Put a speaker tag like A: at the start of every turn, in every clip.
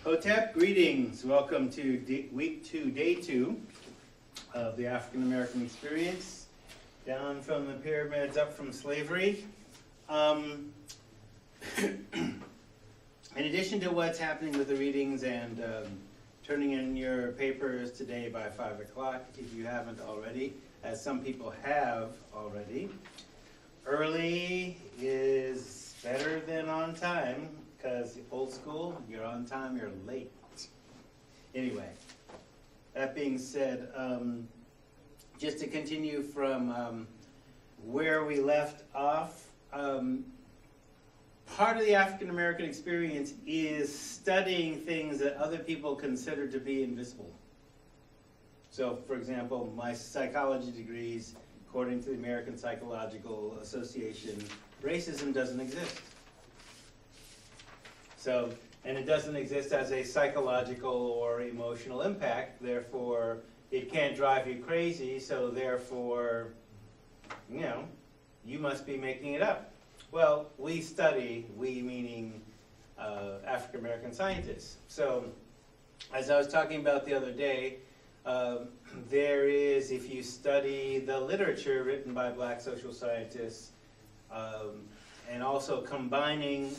A: Hotep, greetings. Welcome to week 2, day 2 of the African American experience. Down from the pyramids, up from slavery. In addition to what's happening with the readings and turning in your papers today by 5 o'clock, if you haven't already, as some people have already, early is better than on time, because old school, you're on time, you're late. Anyway, that being said, just to continue from where we left off, part of the African American experience is studying things that other people consider to be invisible. So, for example, my psychology degrees, according to the American Psychological Association, racism doesn't exist. So, and it doesn't exist as a psychological or emotional impact, therefore it can't drive you crazy, so therefore, you know, you must be making it up. Well, we study, we meaning African American scientists. So, as I was talking about the other day, there is, if you study the literature written by black social scientists, and also combining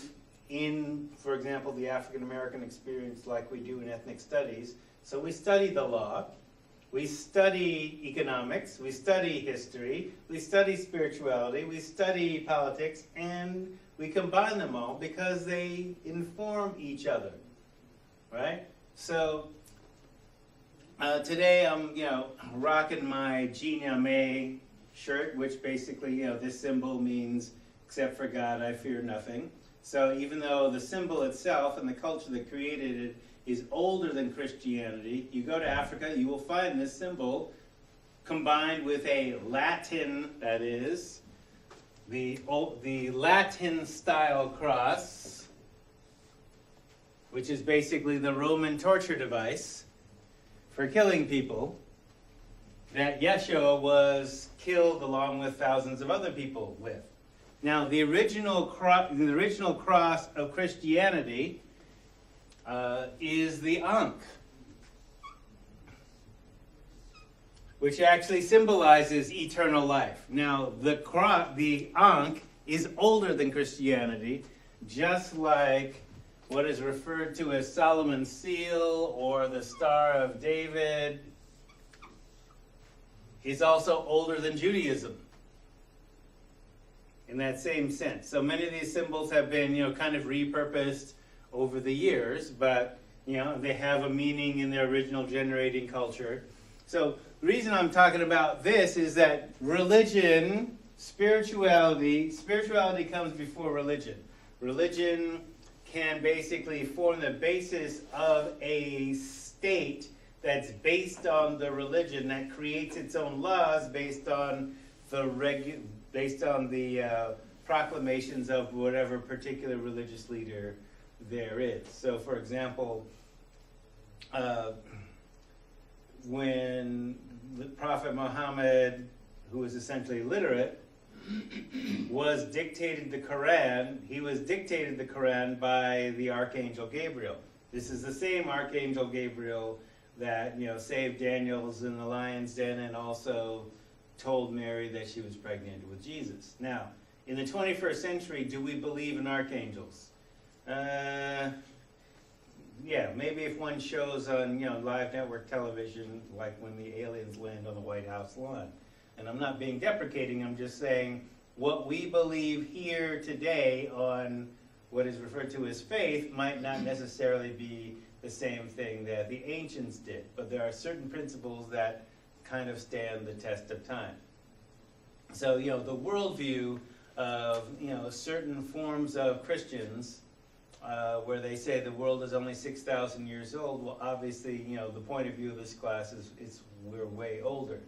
A: in, for example, the African American experience like we do in ethnic studies. So we study the law, we study economics, we study history, we study spirituality, we study politics, and we combine them all because they inform each other, right? So today I'm, rocking my Jinyame shirt, which basically, this symbol means, except for God, I fear nothing. So even though the symbol itself and the culture that created it is older than Christianity, you go to Africa, you will find this symbol combined with a Latin, that is, the Latin style cross, which is basically the Roman torture device for killing people, that Yeshua was killed along with thousands of other people with. Now, the original cross of Christianity is the Ankh, which actually symbolizes eternal life. Now, the Ankh is older than Christianity, just like what is referred to as Solomon's seal or the Star of David is also older than Judaism in that same sense. So many of these symbols have been, kind of repurposed over the years, but, they have a meaning in their original generating culture. So the reason I'm talking about this is that religion, spirituality comes before religion. Religion can basically form the basis of a state that's based on the religion, that creates its own laws based on the proclamations of whatever particular religious leader there is. So, for example, when the Prophet Muhammad, who was essentially literate, was dictated the Quran, he was dictated the Quran by the Archangel Gabriel. This is the same Archangel Gabriel that, saved Daniel's in the lion's den and also told Mary that she was pregnant with Jesus. Now, in the 21st century, do we believe in archangels? Yeah, maybe if one shows on, live network television, like when the aliens land on the White House lawn. And I'm not being deprecating, I'm just saying what we believe here today on what is referred to as faith might not necessarily be the same thing that the ancients did. But there are certain principles that kind of stand the test of time. So, the worldview of, certain forms of Christians, where they say the world is only 6,000 years old, well, obviously, the point of view of this class is we're way older.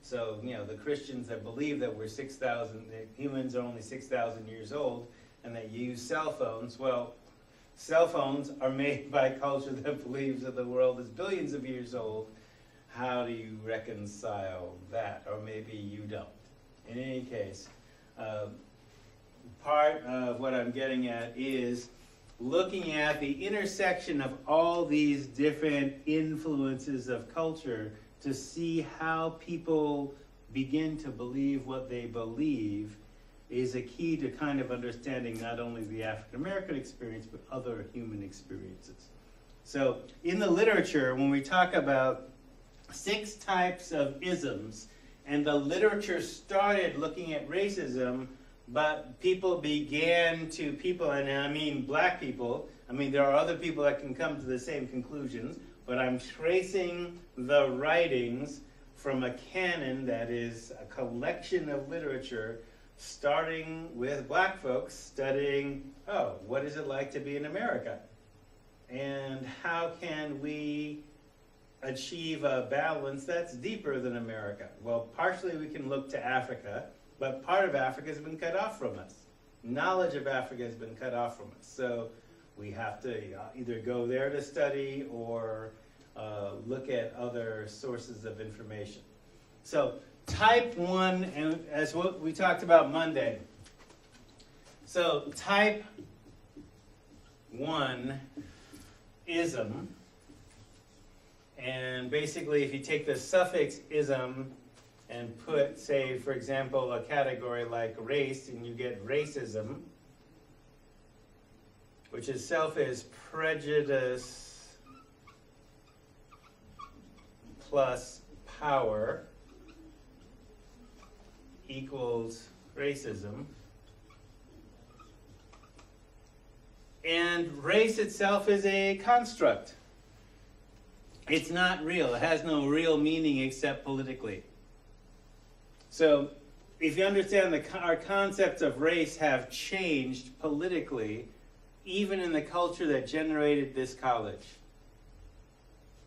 A: So, the Christians that believe that that humans are only 6,000 years old, and that use cell phones, well, cell phones are made by a culture that believes that the world is billions of years old. How do you reconcile that? Or maybe you don't. In any case, part of what I'm getting at is looking at the intersection of all these different influences of culture to see how people begin to believe what they believe is a key to kind of understanding not only the African American experience, but other human experiences. So in the literature, when we talk about 6 types of isms, and the literature started looking at racism, but people began to, and I mean black people, I mean there are other people that can come to the same conclusions, but I'm tracing the writings from a canon that is a collection of literature, starting with black folks studying, oh, what is it like to be in America? And how can we achieve a balance that's deeper than America? Well, partially we can look to Africa, but part of Africa has been cut off from us. Knowledge of Africa has been cut off from us. So we have to either go there to study or look at other sources of information. So type 1, and as what we talked about Monday. So type 1 ism, and basically if you take the suffix ism and put, say, for example, a category like race, and you get racism, which itself is prejudice plus power equals racism. And race itself is a construct. It's not real. It has no real meaning except politically. So if you understand our concepts of race have changed politically, even in the culture that generated this college.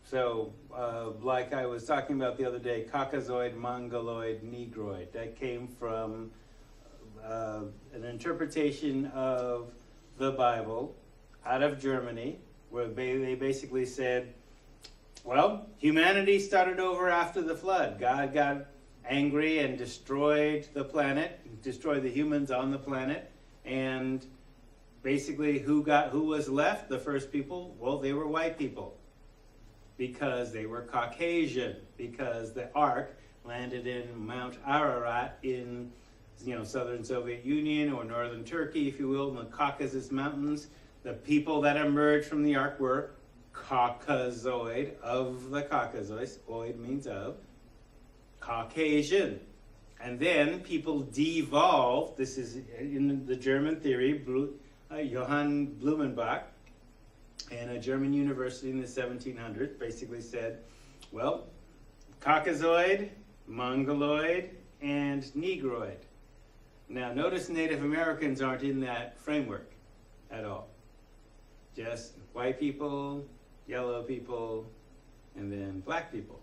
A: So like I was talking about the other day, Caucasoid, Mongoloid, Negroid. That came from an interpretation of the Bible out of Germany, where they basically said, well, humanity started over after the flood. God got angry and destroyed the planet, destroyed the humans on the planet, and basically who was left? The first people? Well, they were white people, because they were Caucasian, because the Ark landed in Mount Ararat in southern Soviet Union or northern Turkey, if you will, in the Caucasus Mountains. The people that emerged from the Ark were Caucasoid, of the Caucasus. Oid means of. Caucasian. And then people devolved. This is in the German theory, Johann Blumenbach, and a German university in the 1700s basically said, well, Caucasoid, Mongoloid, and Negroid. Now notice Native Americans aren't in that framework at all. Just white people, yellow people, and then black people.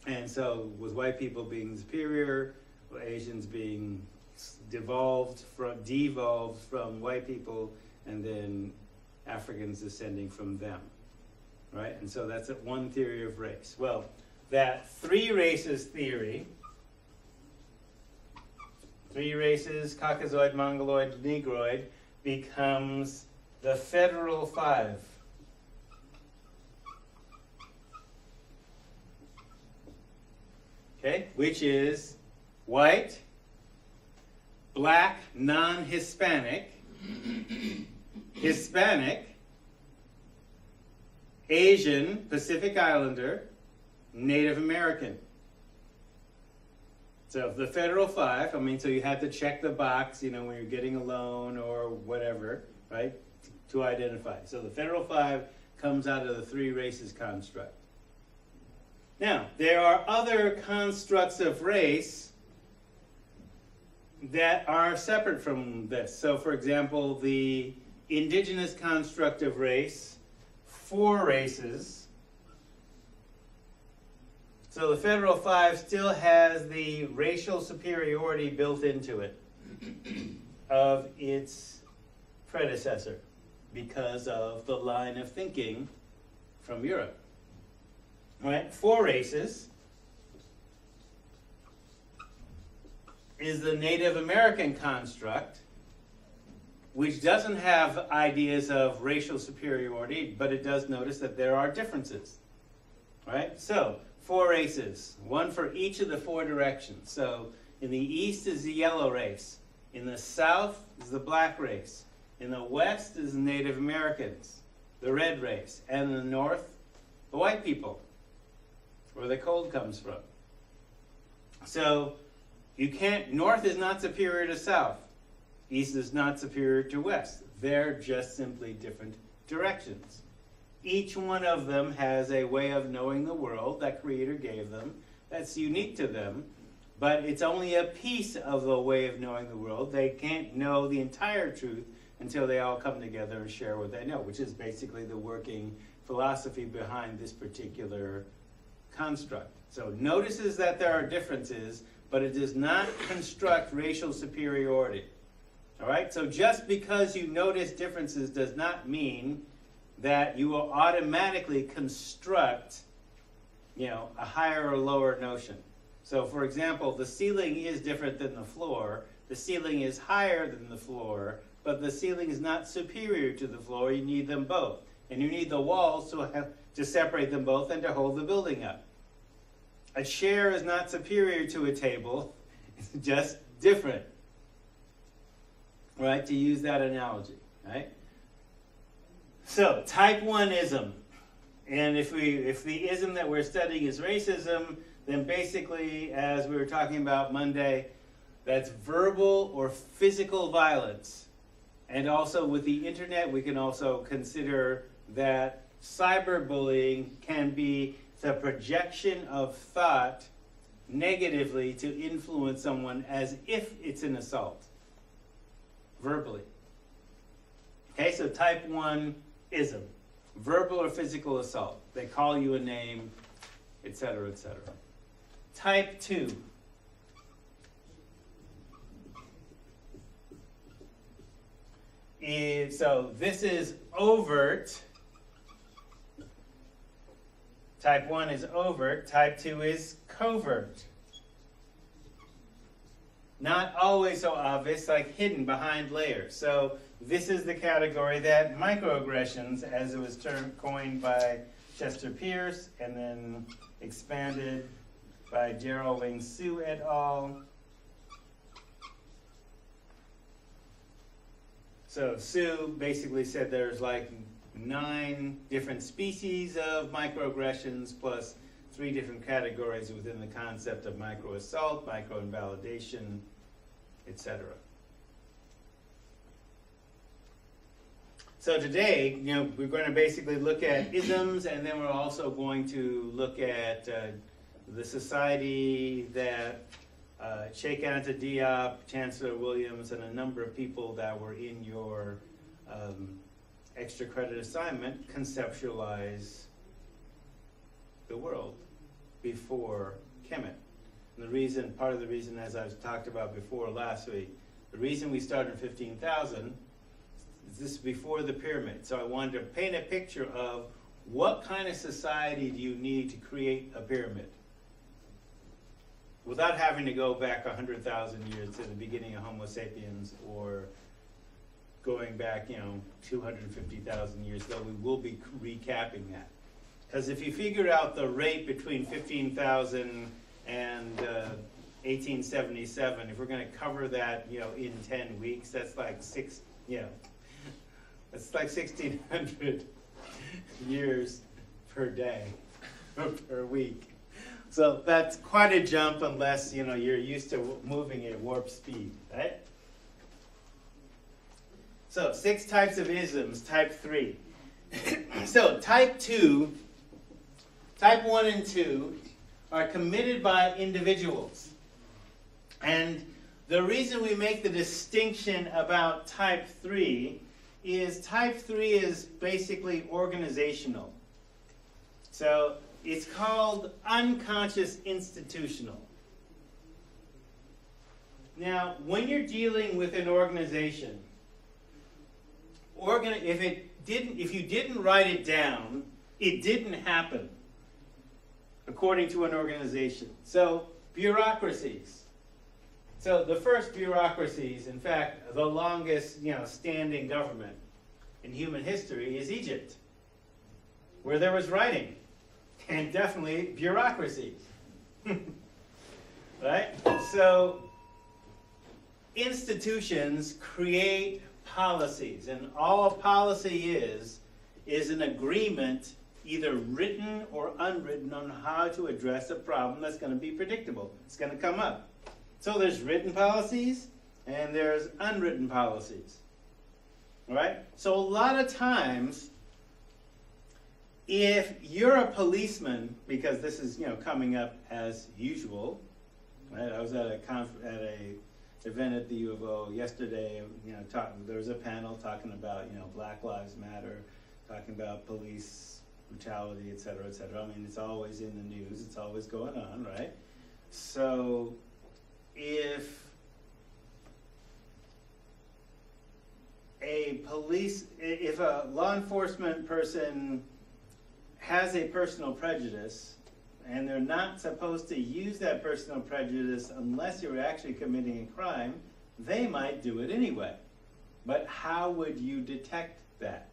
A: And so with white people being superior, Asians being devolved from white people, and then Africans descending from them, right? And so that's one theory of race. Well, that 3 races theory, 3 races, Caucasoid, Mongoloid, Negroid, becomes the Federal 5. Okay, which is white, black, non-Hispanic, Hispanic, Asian, Pacific Islander, Native American. So the Federal 5, so you had to check the box, when you're getting a loan or whatever, right, to identify. So the Federal 5 comes out of the 3 races construct. Now, there are other constructs of race that are separate from this. So, for example, the indigenous construct of race, 4 races. So the Federal 5 still has the racial superiority built into it of its predecessor because of the line of thinking from Europe. All right, 4 races is the Native American construct, which doesn't have ideas of racial superiority, but it does notice that there are differences. Right? So, 4 races, one for each of the 4 directions. So, in the east is the yellow race. In the south is the black race. In the west is the Native Americans, the red race. And in the north, the white people, where the cold comes from. So, north is not superior to south. East is not superior to west. They're just simply different directions. Each one of them has a way of knowing the world that Creator gave them that's unique to them, but it's only a piece of the way of knowing the world. They can't know the entire truth until they all come together and share what they know, which is basically the working philosophy behind this particular construct. So notices that there are differences, but it does not construct racial superiority. All right? So just because you notice differences does not mean that you will automatically construct, a higher or lower notion. So, for example, the ceiling is different than the floor. The ceiling is higher than the floor, but the ceiling is not superior to the floor. You need them both. And you need the walls to separate them both and to hold the building up. A chair is not superior to a table. It's just different. Right? To use that analogy. Right? So, type 1-ism. And if the ism that we're studying is racism, then basically, as we were talking about Monday, that's verbal or physical violence. And also with the internet, we can also consider that cyberbullying can be the projection of thought negatively to influence someone as if it's an assault, verbally. Okay, so type 1-ism, verbal or physical assault. They call you a name, etc., etc. Type 2. So this is overt. Type 1 is overt. Type 2 is covert. Not always so obvious, like hidden behind layers. So this is the category that microaggressions, as it was coined by Chester Pierce and then expanded by Geraldine Sue et al. So Sue basically said there's like 9 different species of microaggressions plus 3 different categories within the concept of microassault, microinvalidation, etc. So today, we're going to basically look at isms, and then we're also going to look at the society that Cheikh Anta Diop, Chancellor Williams, and a number of people that were in your extra credit assignment conceptualize the world before Kemet. And part of the reason, as I've talked about before last week, the reason we started 15,000 is this before the pyramid. So I wanted to paint a picture of what kind of society do you need to create a pyramid without having to go back 100,000 years to the beginning of Homo sapiens, or going back, 250,000 years, though we will be recapping that. Because if you figure out the rate between 15,000 and 1877, if we're going to cover that, in 10 weeks, that's like that's like 1,600 years per day, or per week. So that's quite a jump unless, you're used to moving at warp speed, right? So 6 types of isms, type 3. So type 1 and 2 are committed by individuals. And the reason we make the distinction about type 3 is type 3 is basically organizational. So it's called unconscious institutional. Now, when you're dealing with an organization, if you didn't write it down, it didn't happen, according to an organization. So, bureaucracies. So the first bureaucracies, in fact, the longest, standing government in human history is Egypt, where there was writing, and definitely bureaucracy. Right? So institutions create policies, and all a policy is an agreement, either written or unwritten, on how to address a problem that's going to be predictable. It's going to come up. So there's written policies and there's unwritten policies. All right? So a lot of times, if you're a policeman, because this is coming up as usual, right? I was at a event at the U of O yesterday. There was a panel talking about Black Lives Matter, talking about police brutality, et cetera, et cetera. I mean, it's always in the news. It's always going on, right? So if a law enforcement person has a personal prejudice, and they're not supposed to use that personal prejudice unless you're actually committing a crime, they might do it anyway. But how would you detect that?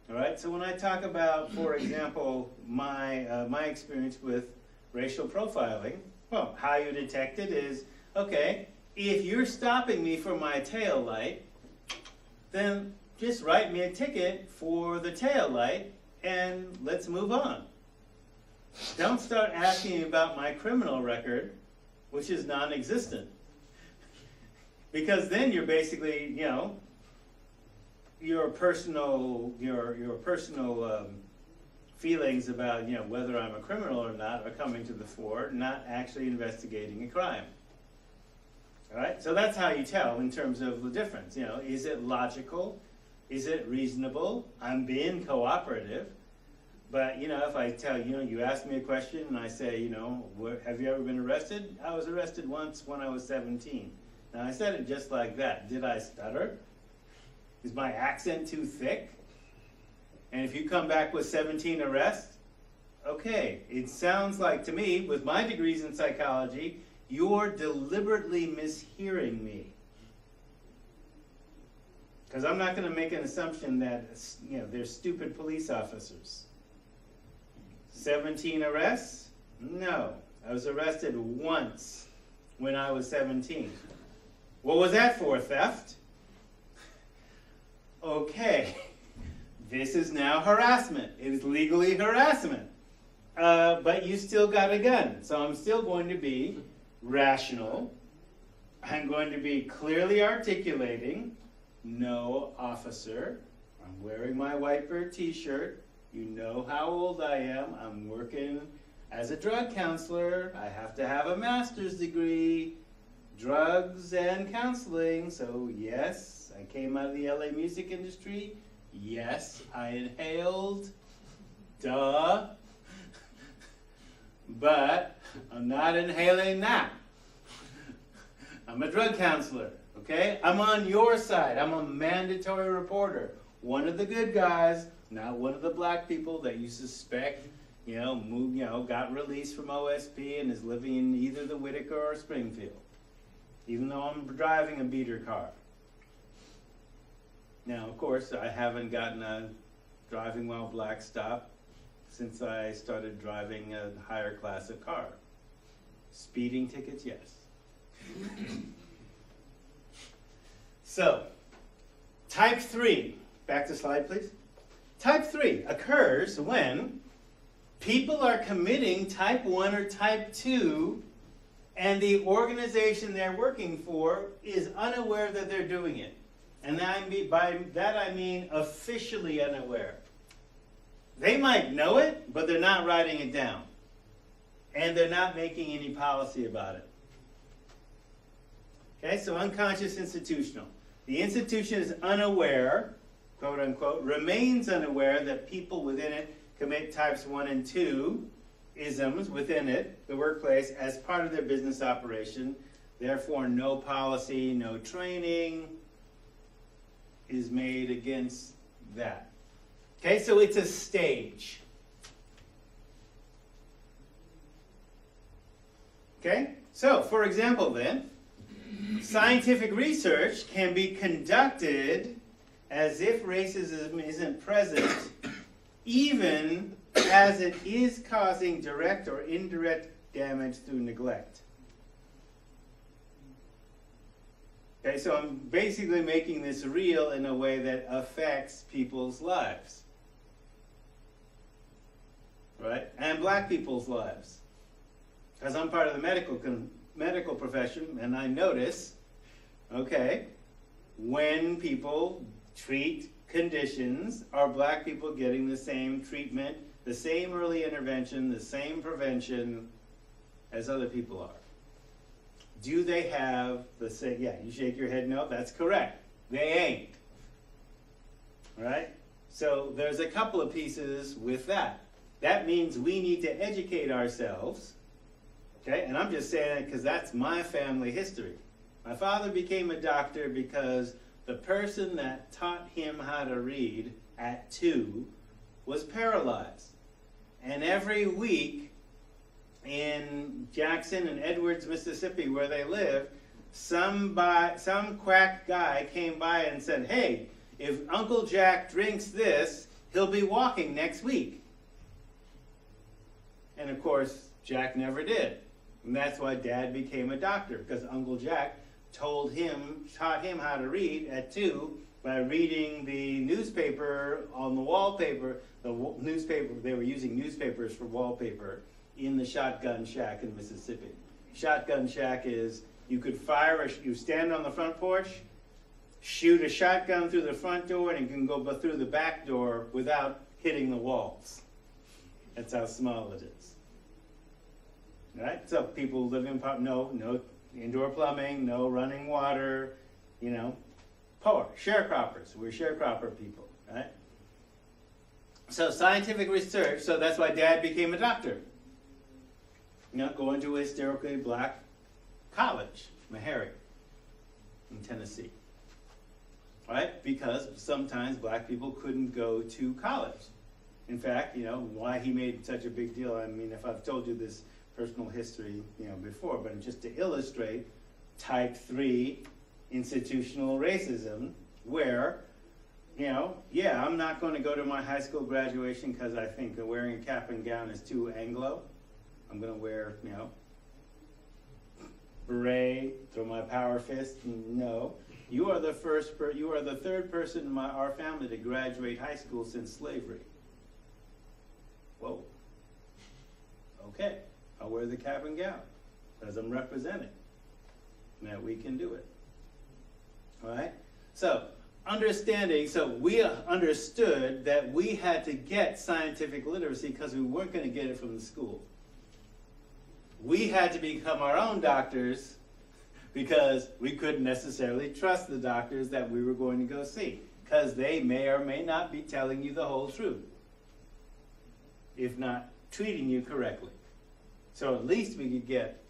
A: All right, so when I talk about, for example, my experience with racial profiling, well, how you detect it is, okay, if you're stopping me for my tail light, then just write me a ticket for the tail light and let's move on. Don't start asking me about my criminal record, which is non-existent. Because then you're basically, your personal feelings about, whether I'm a criminal or not are coming to the fore, not actually investigating a crime. All right? So that's how you tell in terms of the difference. Is it logical? Is it reasonable? I'm being cooperative. But, if I tell you ask me a question and I say, have you ever been arrested? I was arrested once when I was 17. Now, I said it just like that. Did I stutter? Is my accent too thick? And if you come back with 17 arrests, okay, it sounds like to me, with my degrees in psychology, you're deliberately mishearing me. Because I'm not going to make an assumption that, they're stupid police officers. 17 arrests? No. I was arrested once when I was 17. What was that for? Theft? Okay. This is now harassment. It is legally harassment. But you still got a gun. So I'm still going to be rational. I'm going to be clearly articulating, no, officer, I'm wearing my Whitebird t-shirt. You know how old I am. I'm working as a drug counselor. I have to have a master's degree, drugs and counseling. So yes, I came out of the LA music industry. Yes, I inhaled. Duh. But I'm not inhaling that. I'm a drug counselor, okay? I'm on your side. I'm a mandatory reporter. One of the good guys, not one of the black people that you suspect, got released from OSP and is living in either the Whitaker or Springfield, even though I'm driving a beater car. Now, of course, I haven't gotten a driving while black stop since I started driving a higher class of car. Speeding tickets, yes. So, type 3, back to slide please. Type 3 occurs when people are committing type 1 or type 2 and the organization they're working for is unaware that they're doing it. And by that I mean officially unaware. They might know it, but they're not writing it down. And they're not making any policy about it. Okay, so unconscious institutional. The institution is unaware, quote unquote, remains unaware that people within it commit types 1 and 2 isms within it, the workplace, as part of their business operation. Therefore, no policy, no training is made against that. Okay, so it's a stage. Okay, So, for example then, scientific research can be conducted as if racism isn't present, even as it is causing direct or indirect damage through neglect. Okay, so I'm basically making this real in a way that affects people's lives. Right? And black people's lives. Because I'm part of the medical profession, and I notice, okay, when people treat conditions, are black people getting the same treatment, the same early intervention, the same prevention as other people are? Do they have the same? Yeah, you shake your head no, that's correct. They ain't. Right? So there's a couple of pieces with that. That means we need to educate ourselves. Okay, and I'm just saying that because that's my family history. My father became a doctor because the person that taught him how to read at 2 was paralyzed. And every week in Jackson and Edwards, Mississippi, where they live, some quack guy came by and said, hey, if Uncle Jack drinks this, he'll be walking next week. And of course, Jack never did. And that's why Dad became a doctor, because Uncle Jack taught him how to read at 2 by reading the newspaper on the wallpaper. They were using newspapers for wallpaper in the shotgun shack in Mississippi. Shotgun shack is you could you stand on the front porch, shoot a shotgun through the front door, and you can go through the back door without hitting the walls. That's how small it is. Right? So people live in no indoor plumbing, no running water, poor, sharecroppers. We're sharecropper people, right? So scientific research, so that's why Dad became a doctor. Going to a historically black college, Meharry, in Tennessee. Right? Because sometimes black people couldn't go to college. In fact, why he made such a big deal, I mean, if I've told you this personal history, before, but just to illustrate type 3 institutional racism, where, I'm not going to go to my high school graduation because I think that wearing a cap and gown is too Anglo. I'm going to wear, beret, throw my power fist. No, you are the third person in our family to graduate high school since slavery. Whoa. Okay. I'll wear the cap and gown because I'm representing that we can do it. All right? So, we understood that we had to get scientific literacy because we weren't going to get it from the school. We had to become our own doctors because we couldn't necessarily trust the doctors that we were going to go see because they may or may not be telling you the whole truth, if not treating you correctly. So at least we could get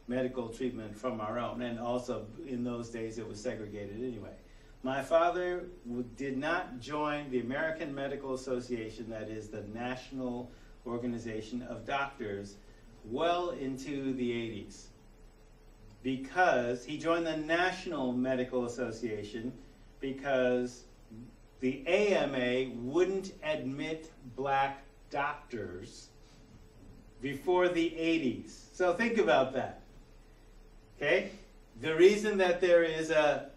A: medical treatment from our own. And also, in those days, it was segregated anyway. My father did not join the American Medical Association, that is the national organization of doctors, well into the 80s. Because he joined the National Medical Association because the AMA wouldn't admit black doctors before the 80s. So think about that. Okay? The reason that there is a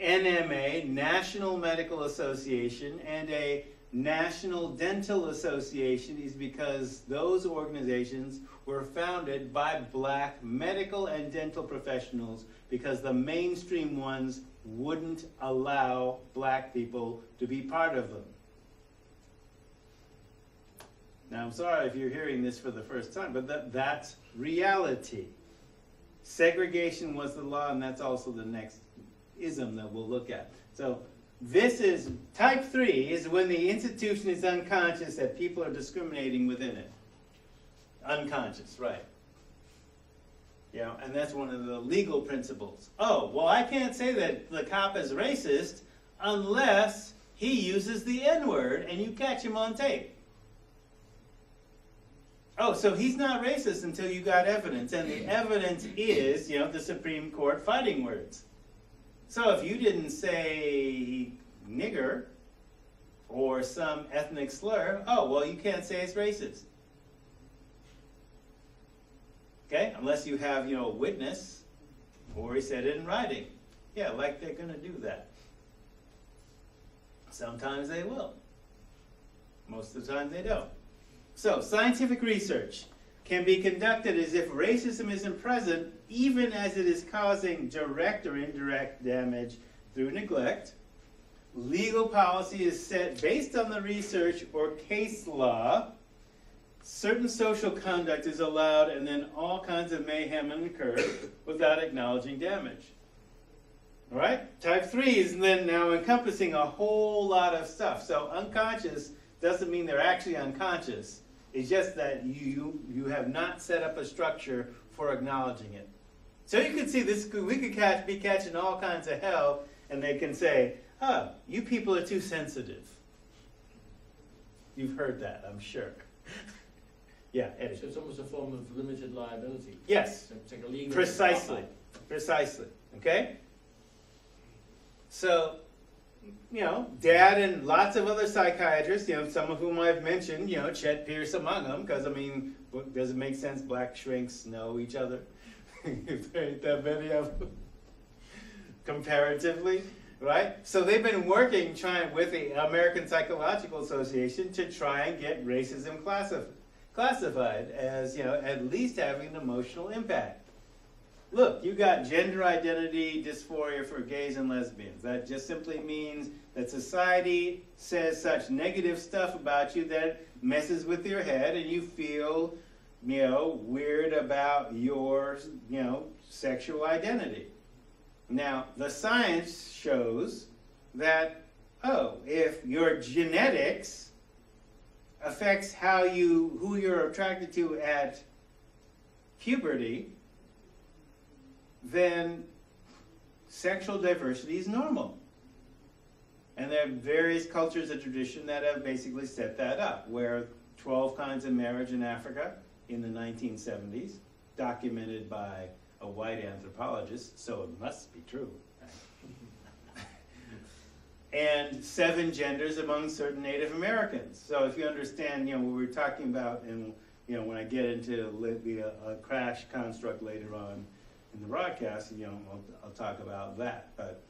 A: NMA, National Medical Association, and a National Dental Association is because those organizations were founded by black medical and dental professionals because the mainstream ones wouldn't allow black people to be part of them. Now, I'm sorry if you're hearing this for the first time, but that's reality. Segregation was the law, and that's also the next ism that we'll look at. So this is, type 3 is when the institution is unconscious that people are discriminating within it. Unconscious, right. And that's one of the legal principles. Oh, well, I can't say that the cop is racist unless he uses the N-word and you catch him on tape. Oh, so he's not racist until you got evidence, and the evidence is, the Supreme Court fighting words. So if you didn't say nigger or some ethnic slur, oh, well, you can't say it's racist. Okay, unless you have, a witness, or he said it in writing. Yeah, like they're going to do that. Sometimes they will. Most of the time they don't. So, scientific research can be conducted as if racism isn't present, even as it is causing direct or indirect damage through neglect. Legal policy is set based on the research or case law. Certain social conduct is allowed, and then all kinds of mayhem occur without acknowledging damage. All right? Type 3 is then now encompassing a whole lot of stuff. So unconscious doesn't mean they're actually unconscious. It's just that you have not set up a structure for acknowledging it. So you can see this, we could be catching all kinds of hell, and they can say, oh, you people are too sensitive. You've heard that, I'm sure. Yeah, Eddie.
B: So it's almost a form of limited liability.
A: Yes,
B: it's like a legal
A: precisely, okay? So, Dad and lots of other psychiatrists, some of whom I've mentioned, Chet Pierce among them, because, does it make sense black shrinks know each other? If there ain't that many of them, comparatively, right? So they've been working, with the American Psychological Association to try and get racism classified as, at least having an emotional impact. Look, you got gender identity dysphoria for gays and lesbians. That just simply means that society says such negative stuff about you that it messes with your head and you feel, weird about your, sexual identity. Now, the science shows that, if your genetics affects who you're attracted to at puberty, then sexual diversity is normal. And there are various cultures and traditions that have basically set that up, where 12 kinds of marriage in Africa in the 1970s, documented by a white anthropologist, so it must be true. And 7 genders among certain Native Americans. So if you understand, what we're talking about, and when I get into a crash construct later on in the broadcast, I'll talk about that. But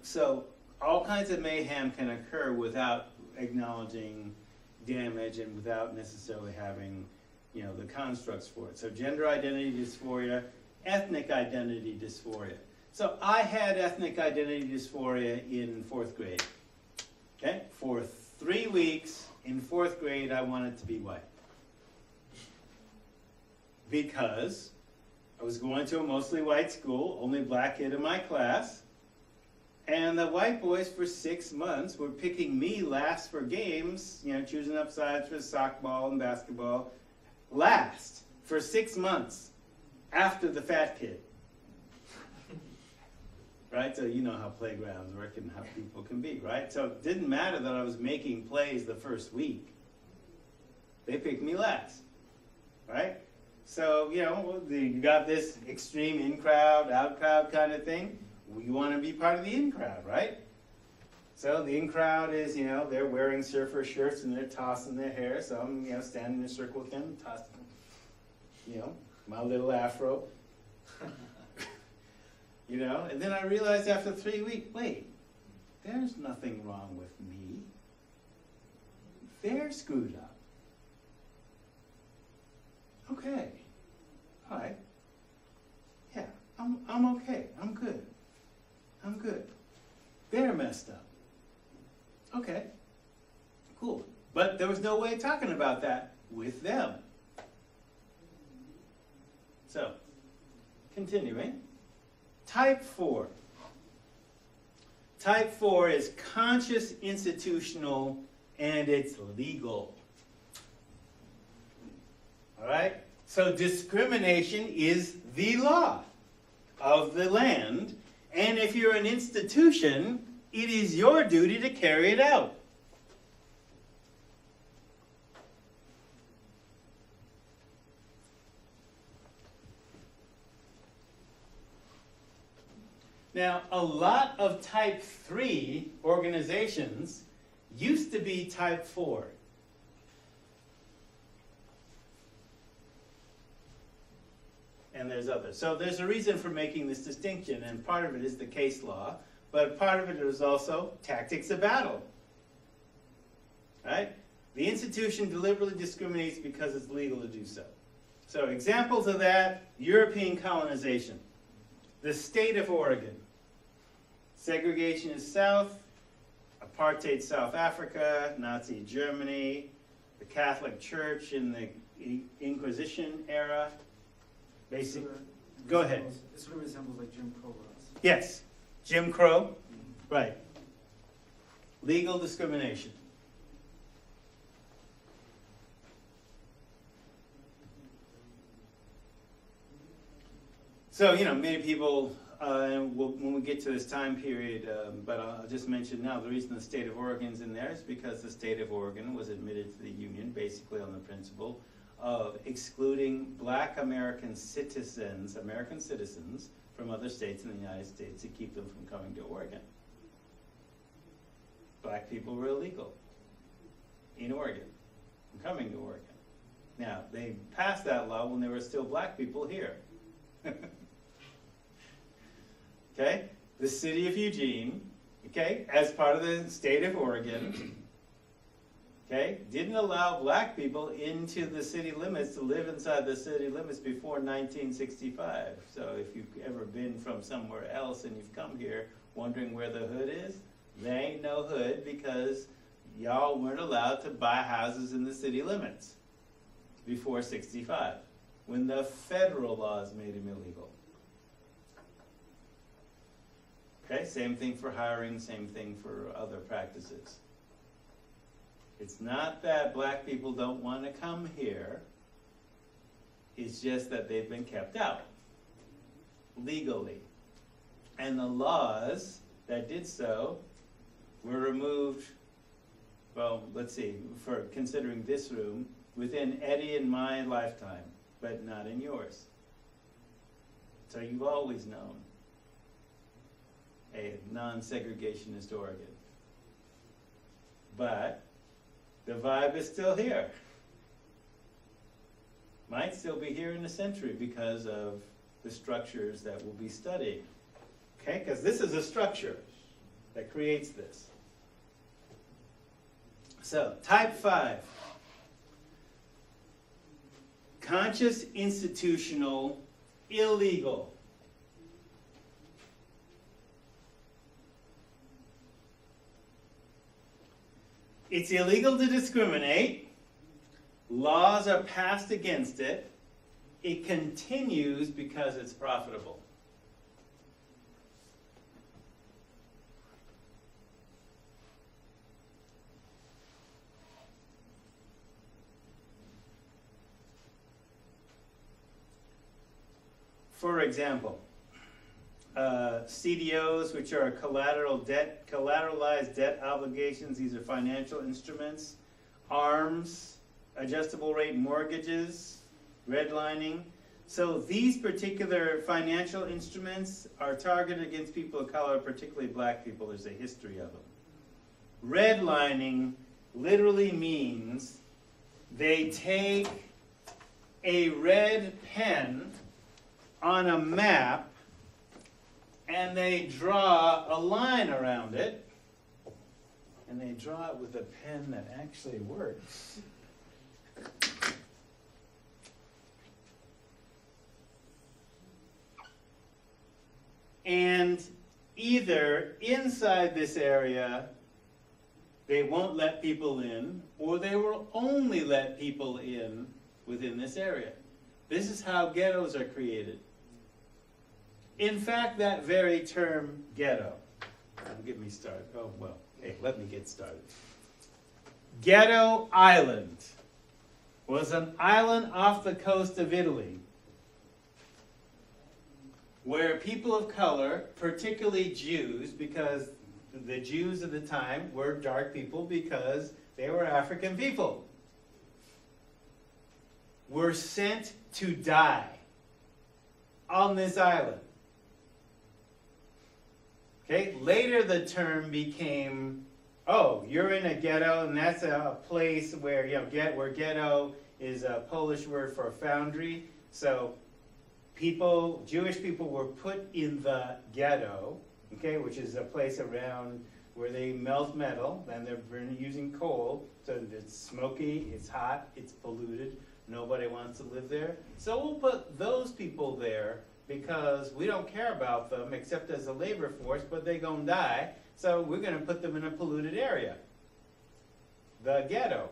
A: so all kinds of mayhem can occur without acknowledging damage and without necessarily having, the constructs for it. So gender identity dysphoria, ethnic identity dysphoria. So I had ethnic identity dysphoria in 4th grade. Okay, for 3 weeks in 4th grade, I wanted to be white because I was going to a mostly white school, only black kid in my class, and the white boys for 6 months were picking me last for games, choosing up sides for softball and basketball, last for 6 months after the fat kid. Right, so you know how playgrounds work and how people can be, right? So it didn't matter that I was making plays the first week. They picked me last, right? So, you got this extreme in-crowd, out-crowd kind of thing. You want to be part of the in-crowd, right? So the in-crowd is, they're wearing surfer shirts and they're tossing their hair. So I'm, standing in a circle with them, tossing, my little afro. And then I realized after 3 weeks, wait, there's nothing wrong with me. They're screwed up. Okay. All right. Yeah, I'm okay. I'm good. They're messed up. Okay. Cool. But there was no way of talking about that with them. So, continuing. Type 4. Type 4 is conscious institutional and it's legal. All right? So discrimination is the law of the land, and if you're an institution, it is your duty to carry it out. Now, a lot of type 3 organizations used to be type 4. And there's others. So there's a reason for making this distinction, and part of it is the case law, but part of it is also tactics of battle. Right? The institution deliberately discriminates because it's legal to do so. So examples of that: European colonization, the state of Oregon, segregation South, apartheid South Africa, Nazi Germany, the Catholic Church in the Inquisition era. Basic. Go ahead.
C: It sort of resembles like Jim Crow laws.
A: Yes, Jim Crow, right. Legal discrimination. So, many people, when we get to this time period, but I'll just mention now, the reason the state of Oregon's in there is because the state of Oregon was admitted to the Union basically on the principle of excluding black American citizens from other states in the United States to keep them from coming to Oregon. Black people were illegal in Oregon, from coming to Oregon. Now, they passed that law when there were still black people here. Okay? The city of Eugene, okay, as part of the state of Oregon, okay, didn't allow black people into the city limits to live inside the city limits before 1965. So if you've ever been from somewhere else and you've come here wondering where the hood is, there ain't no hood because y'all weren't allowed to buy houses in the city limits before 65, when the federal laws made them illegal. Okay, same thing for hiring, same thing for other practices. It's not that black people don't want to come here. It's just that they've been kept out legally. And the laws that did so were removed, well, let's see, for considering this room, within Eddie and my lifetime, but not in yours. So you've always known a non-segregationist Oregon. But the vibe is still here. Might still be here in a century because of the structures that we'll be studying. Okay, because this is a structure that creates this. So, type 5. Conscious, institutional, illegal. It's illegal to discriminate. Laws are passed against it. It continues because it's profitable. For example, CDOs, which are collateralized debt obligations. These are financial instruments. ARMs, adjustable rate mortgages, redlining. So these particular financial instruments are targeted against people of color, particularly black people. There's a history of them. Redlining literally means they take a red pen on a map and they draw a line around it, and they draw it with a pen that actually works. And either inside this area they won't let people in, or they will only let people in within this area. This is how ghettos are created. In fact, that very term, ghetto, don't get me started. Oh, well, hey, let me get started. Ghetto Island was an island off the coast of Italy where people of color, particularly Jews, because the Jews of the time were dark people because they were African people, were sent to die on this island. Okay, later the term became, oh, you're in a ghetto, and that's a place where, where ghetto is a Polish word for foundry. So people, Jewish people were put in the ghetto, okay, which is a place around where they melt metal, and they're using coal, so it's smoky, it's hot, it's polluted, nobody wants to live there. So we'll put those people there because we don't care about them except as a labor force, but they're gonna die, so we're gonna put them in a polluted area, the ghetto.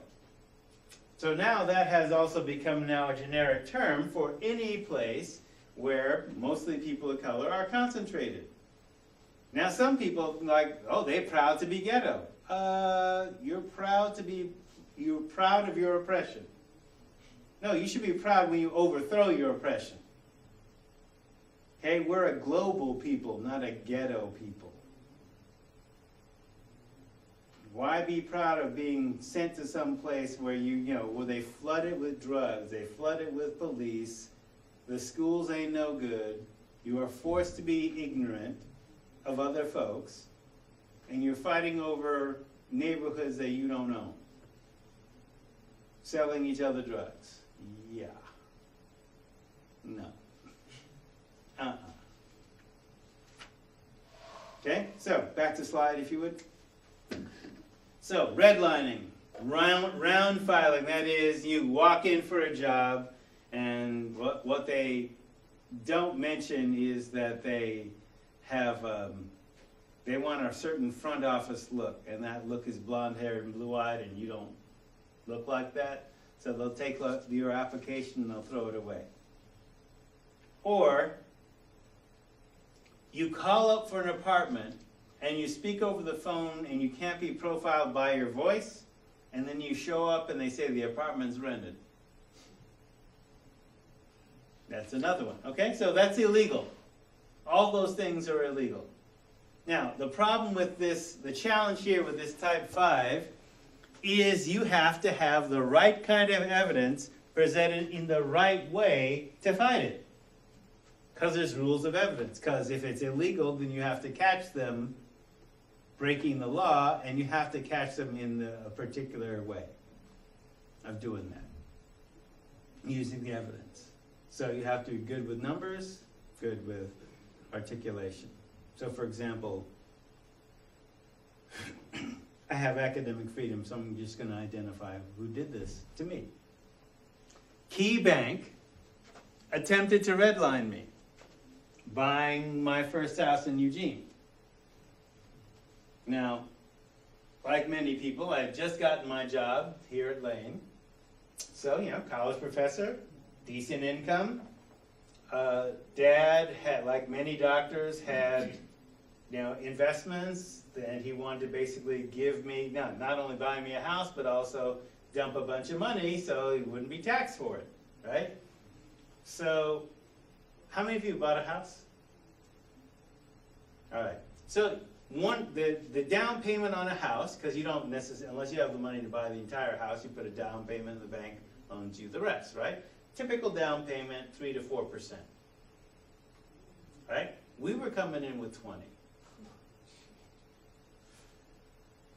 A: So now that has also become now a generic term for any place where mostly people of color are concentrated. Now some people like, oh, they're proud to be ghetto. You're proud of your oppression. No, you should be proud when you overthrow your oppression. Okay, we're a global people, not a ghetto people. Why be proud of being sent to some place where where they flood it with drugs, they flood it with police, the schools ain't no good, you are forced to be ignorant of other folks, and you're fighting over neighborhoods that you don't own, selling each other drugs. Yeah. No. Okay, so back to slide if you would. So redlining, round filing, that is you walk in for a job, and what they don't mention is that they have, they want a certain front office look, and that look is blonde haired and blue eyed, and you don't look like that. So they'll take your application and they'll throw it away. Or you call up for an apartment and you speak over the phone and you can't be profiled by your voice, and then you show up and they say the apartment's rented. That's another one. Okay, so that's illegal. All those things are illegal. Now, the problem with this, the challenge here with this type 5 is you have to have the right kind of evidence presented in the right way to fight it. Because there's rules of evidence. Because if it's illegal, then you have to catch them breaking the law, and you have to catch them in a particular way of doing that, using the evidence. So you have to be good with numbers, good with articulation. So for example, I have academic freedom, so I'm just going to identify who did this to me. Key Bank attempted to redline me, buying my first house in Eugene. Now, like many people, I had just gotten my job here at Lane. So, college professor, decent income. Dad had, like many doctors, had, investments, and he wanted to basically give me, not only buy me a house, but also dump a bunch of money so he wouldn't be taxed for it, right? So, how many of you bought a house? All right. So, the down payment on a house, because you don't necessarily, unless you have the money to buy the entire house, you put a down payment, the bank owns you the rest, right? Typical down payment, 3 to 4%. Right? We were coming in with 20.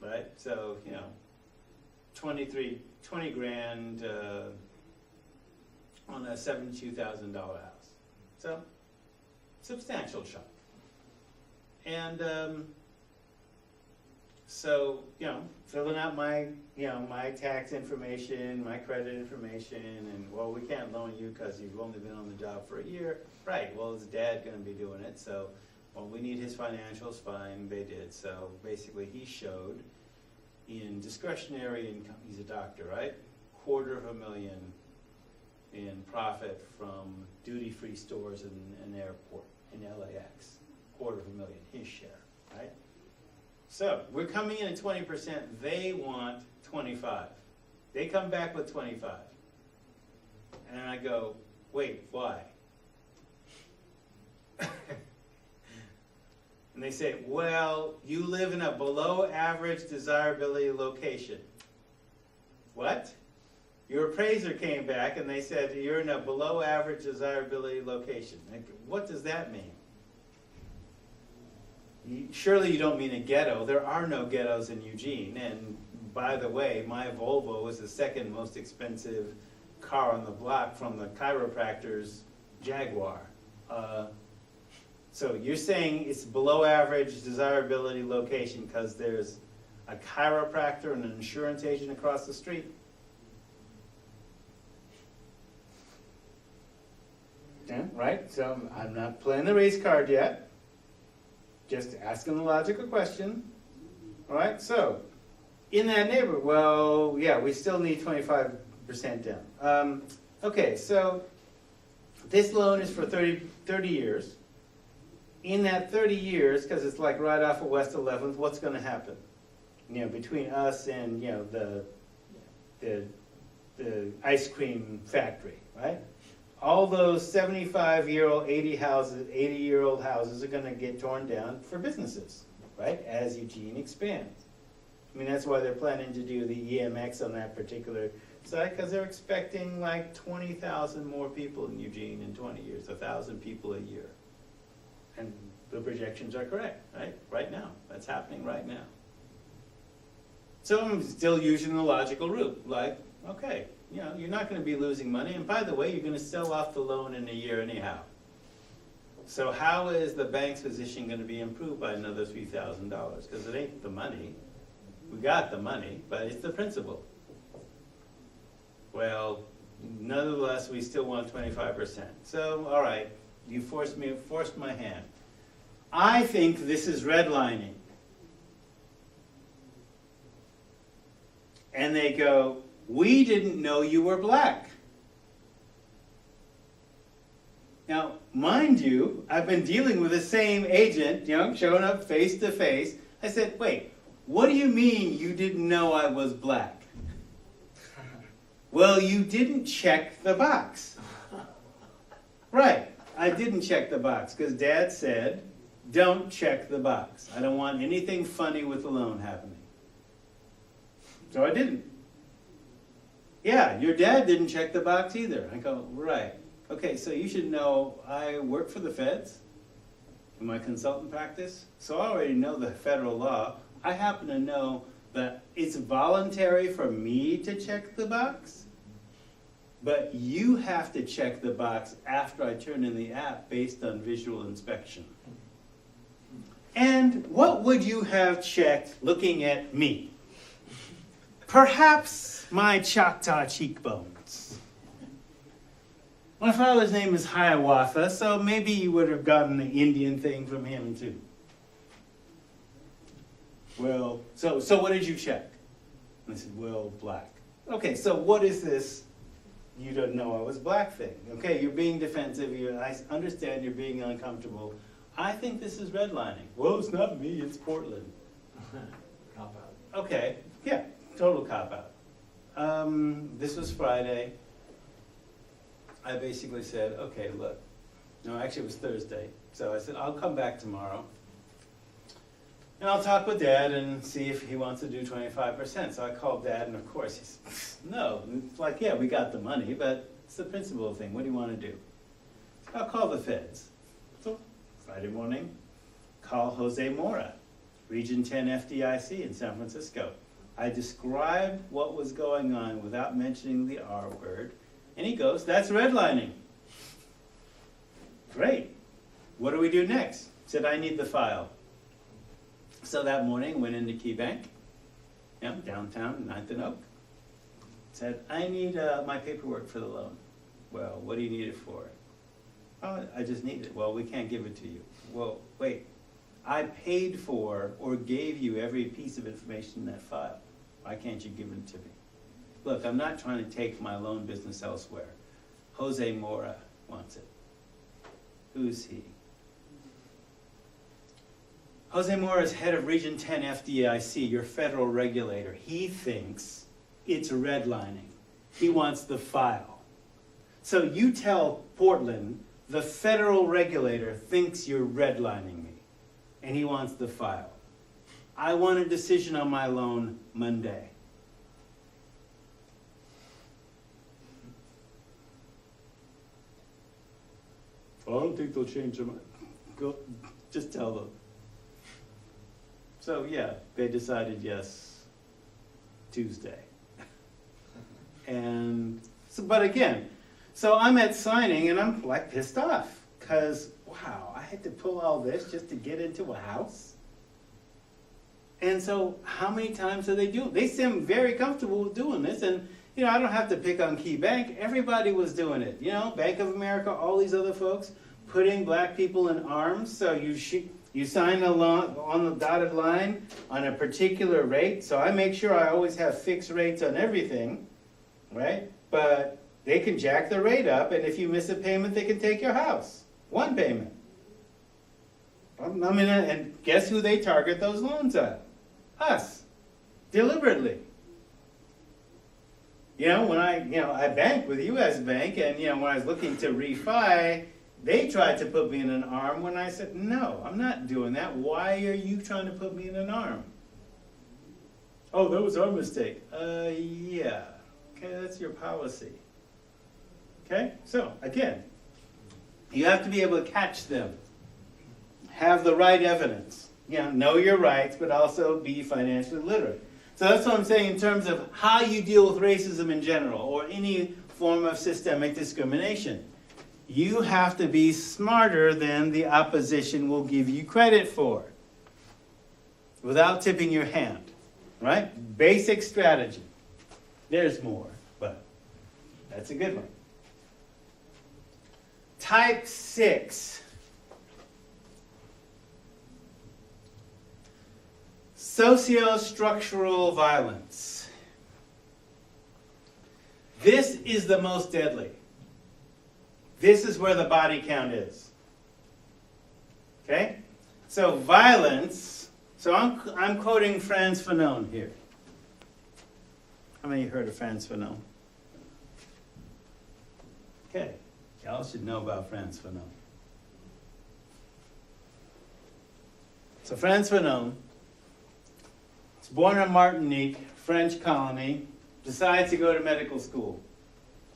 A: Right? So, 20 grand on a $72,000 house. So, substantial chunk. And so, filling out my, my tax information, my credit information, and, well, we can't loan you because you've only been on the job for a year. Right, well, is Dad going to be doing it? So, well, we need his financials, fine, they did. So, basically, he showed in discretionary income, he's a doctor, right? $250,000 in profit from duty-free stores in an airport in LAX. $250,000, his share, right? So we're coming in at 20%. They want 25. They come back with 25, and I go, wait, why? And they say, well, you live in a below average desirability location. What? Your appraiser came back and they said you're in a below average desirability location. Like, what does that mean? surely you don't mean a ghetto. There are no ghettos in Eugene. And by the way, my Volvo was the second most expensive car on the block from the chiropractor's Jaguar. So you're saying it's below average desirability location because there's a chiropractor and an insurance agent across the street? Yeah, right? So I'm not playing the race card yet. Just asking a logical question. All right, so in that neighborhood, well, yeah, we still need 25% down. Okay, so this loan is for 30 years. In that 30 years, because it's like right off of West 11th, what's going to happen? You know, between us and, you know, the ice cream factory, right? All those 75-year-old, 80-year-old houses are going to get torn down for businesses, right? As Eugene expands. I mean, that's why they're planning to do the EMX on that particular site, because they're expecting like 20,000 more people in Eugene in 20 years, 1,000 people a year. And the projections are correct, right? Right now. That's happening right now. So I'm still using the logical route, like, okay, you know, you're not going to be losing money, and by the way, you're going to sell off the loan in a year anyhow. So how is the bank's position going to be improved by another $3,000? Because it ain't the money. We got the money, but it's the principal. Well, nonetheless, we still want 25%. So, all right, you forced my hand. I think this is redlining. And they go, we didn't know you were black. Now, mind you, I've been dealing with the same agent, you know, showing up face to face. I said, wait, what do you mean you didn't know I was black? Well, you didn't check the box. Right, I didn't check the box because Dad said, don't check the box. I don't want anything funny with the loan happening. So I didn't. Yeah, your dad didn't check the box either. I go, right. Okay, so you should know I work for the feds in my consultant practice, so I already know the federal law. I happen to know that it's voluntary for me to check the box, but you have to check the box after I turn in the app based on visual inspection. And what would you have checked looking at me? Perhaps my Choctaw cheekbones. My father's name is Hiawatha, so maybe you would have gotten the Indian thing from him too. Well, so what did you check? And I said, well, black. Okay, so what is this you don't know I was black thing? Okay, you're being defensive, I understand you're being uncomfortable. I think this is redlining. Well, it's not me, it's Portland.
B: Cop out.
A: Okay, yeah, total cop-out. This was Friday. I basically said, okay, look. No, actually it was Thursday. So I said, I'll come back tomorrow. And I'll talk with Dad and see if he wants to do 25%. So I called Dad, and of course he said, no. It's like, yeah, we got the money, but it's the principal thing. What do you want to do? I'll call the feds. So Friday morning, call Jose Mora, Region 10 FDIC in San Francisco. I described what was going on without mentioning the R word, and he goes, that's redlining. Great. What do we do next? Said, I need the file. So that morning, went into Key Bank, downtown, 9th and Oak. Said, I need my paperwork for the loan. Well, what do you need it for? Oh, I just need it. Well, we can't give it to you. Well, wait. I paid for or gave you every piece of information in that file. Why can't you give it to me? Look, I'm not trying to take my loan business elsewhere. Jose Mora wants it. Who's he? Jose Mora is head of Region 10 FDIC, your federal regulator. He thinks it's redlining. He wants the file. So you tell Portland, the federal regulator thinks you're redlining me, and he wants the file. I want a decision on my loan Monday. I don't think they'll change their mind. Go, just tell them. So yeah, they decided yes Tuesday. And so, but again, so I'm at signing and I'm like pissed off because wow, I had to pull all this just to get into a house. And so how many times do they do it? They seem very comfortable with doing this. And you know, I don't have to pick on Key Bank. Everybody was doing it. You know, Bank of America, all these other folks, putting black people in arms. So you sign on the dotted line on a particular rate. So I make sure I always have fixed rates on everything, right? But they can jack the rate up, and if you miss a payment, they can take your house. One payment. I mean, and guess who they target those loans at? Us. Deliberately. You know, when I bank with US Bank, and you know, when I was looking to refi, they tried to put me in an arm when I said, no, I'm not doing that. Why are you trying to put me in an arm? Oh, that was our mistake. Yeah. Okay, that's your policy. Okay, so again, you have to be able to catch them. Have the right evidence. You know your rights, but also be financially literate. So that's what I'm saying in terms of how you deal with racism in general, or any form of systemic discrimination. You have to be smarter than the opposition will give you credit for, without tipping your hand, right? Basic strategy. There's more, but that's a good one. Type 6. Socio-structural violence. This is the most deadly. This is where the body count is. Okay? So violence, so I'm quoting Frantz Fanon here. How many heard of Frantz Fanon? Okay, y'all should know about Frantz Fanon. So Frantz Fanon, was born in Martinique, French colony, decides to go to medical school.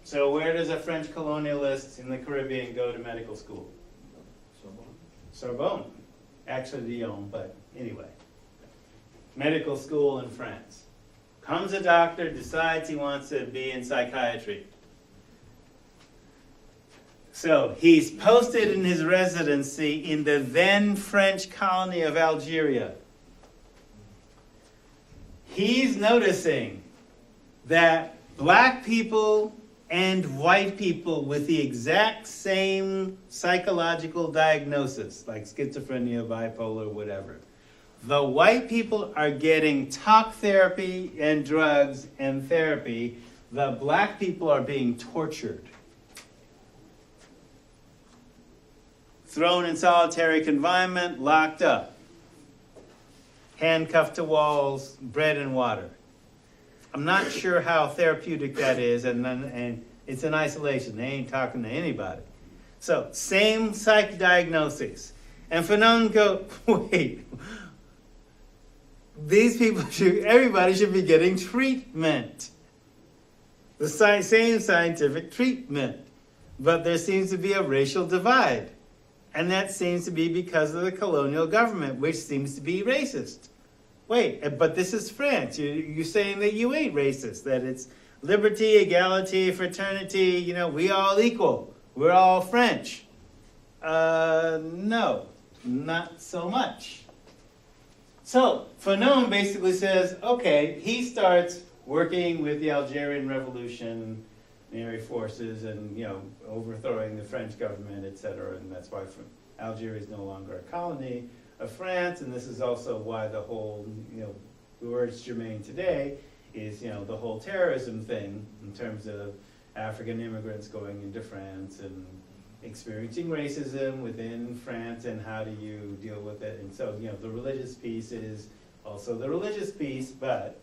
A: So where does a French colonialist in the Caribbean go to medical school? Sorbonne. Actually Lyon, but anyway. Medical school in France. Comes a doctor, decides he wants to be in psychiatry. So he's posted in his residency in the then French colony of Algeria. He's noticing that black people and white people with the exact same psychological diagnosis, like schizophrenia, bipolar, whatever, the white people are getting talk therapy and drugs and therapy. The black people are being tortured. Thrown in solitary confinement, locked up. Handcuffed to walls, bread and water. I'm not sure how therapeutic that is, and it's in isolation. They ain't talking to anybody. So, same psych diagnoses. And Fanon go, wait, these people everybody should be getting treatment. The same scientific treatment. But there seems to be a racial divide. And that seems to be because of the colonial government, which seems to be racist. Wait, but this is France. You're saying that you ain't racist, that it's liberty, equality, fraternity, you know, we all equal. We're all French. No, not so much. So, Fanon basically says, okay, he starts working with the Algerian revolutionary forces and, you know, overthrowing the French government, etc. And that's why Algeria is no longer a colony of France, and this is also why the whole, you know, where it's germane today is, you know, the whole terrorism thing in terms of African immigrants going into France and experiencing racism within France, and how do you deal with it. And so, you know, the religious piece is also the religious piece, but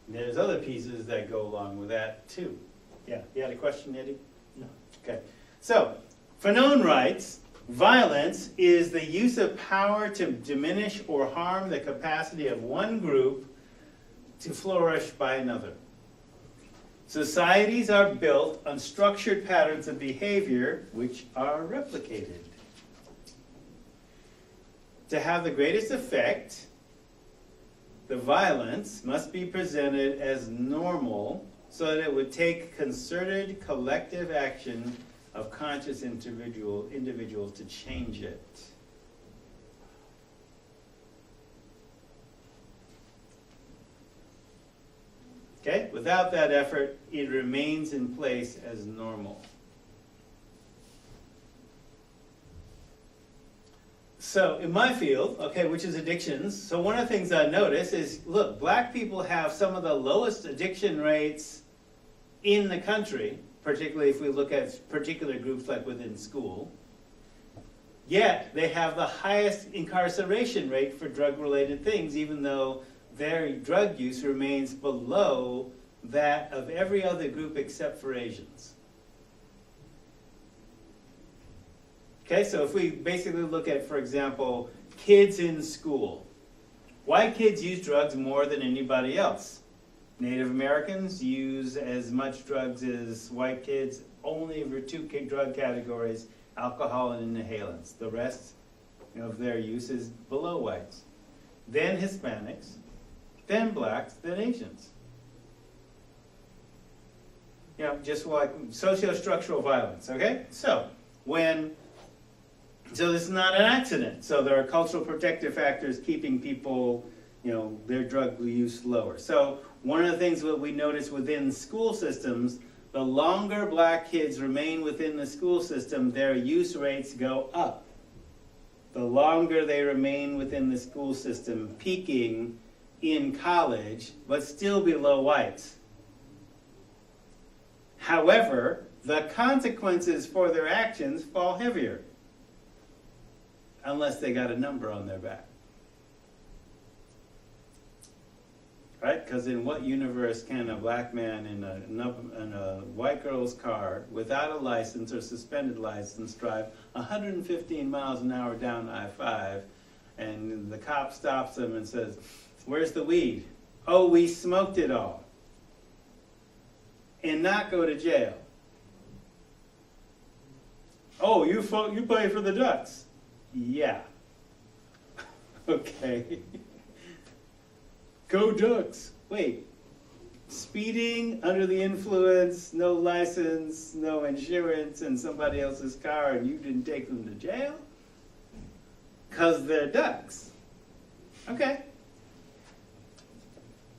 A: there's other pieces that go along with that too. Yeah, you had a question, Eddie? No. Okay. So, Fanon writes, violence is the use of power to diminish or harm the capacity of one group to flourish by another. Societies are built on structured patterns of behavior which are replicated. To have the greatest effect, the violence must be presented as normal so that it would take concerted collective action of conscious individuals to change it. Okay? Without that effort, it remains in place as normal. So in my field, okay, which is addictions, so one of the things I notice is, look, black people have some of the lowest addiction rates in the country, particularly if we look at particular groups like within school. Yet they have the highest incarceration rate for drug-related things, even though their drug use remains below that of every other group except for Asians. Okay, so if we basically look at, for example, kids in school. White kids use drugs more than anybody else. Native Americans use as much drugs as white kids, only for two drug categories, alcohol and inhalants. The rest of their use is below whites. Then Hispanics, then blacks, then Asians. You know, just like socio-structural violence, okay? So this is not an accident. So there are cultural protective factors keeping people, you know, their drug use lower. So one of the things that we notice within school systems, the longer black kids remain within the school system, their use rates go up. The longer they remain within the school system, peaking in college, but still below whites. However, the consequences for their actions fall heavier, unless they got a number on their back. Right? Because in what universe can a black man in a white girl's car without a license or suspended license drive 115 miles an hour down I-5 and the cop stops him and says, "Where's the weed?" "Oh, we smoked it all." And not go to jail? "Oh, you play for the Ducks?" "Yeah." Okay. Go Ducks. Wait, speeding under the influence, no license, no insurance, and somebody else's car, and you didn't take them to jail? Because they're Ducks. Okay.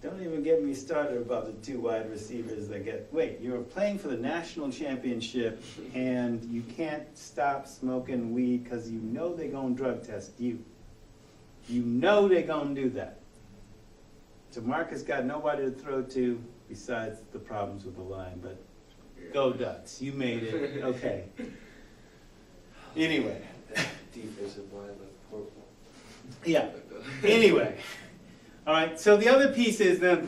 A: Don't even get me started about the two wide receivers that wait, you're playing for the national championship and you can't stop smoking weed because you know they're going to drug test you. You know they're going to do that. So Marcus got nobody to throw to besides the problems with the line, but go Ducks. You made it. Okay. Anyway.
B: Defensive line looked horrible.
A: Yeah. Anyway. All right, so the other piece is that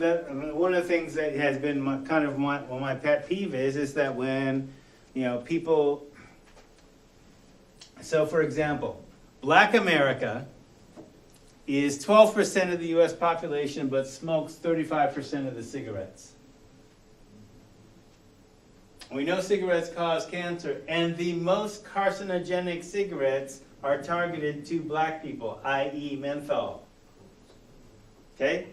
A: one of the things that has been my pet peeve is that when, you know, people, so for example, Black America is 12% of the US population but smokes 35% of the cigarettes. We know cigarettes cause cancer, and the most carcinogenic cigarettes are targeted to black people, i.e. menthol. Okay?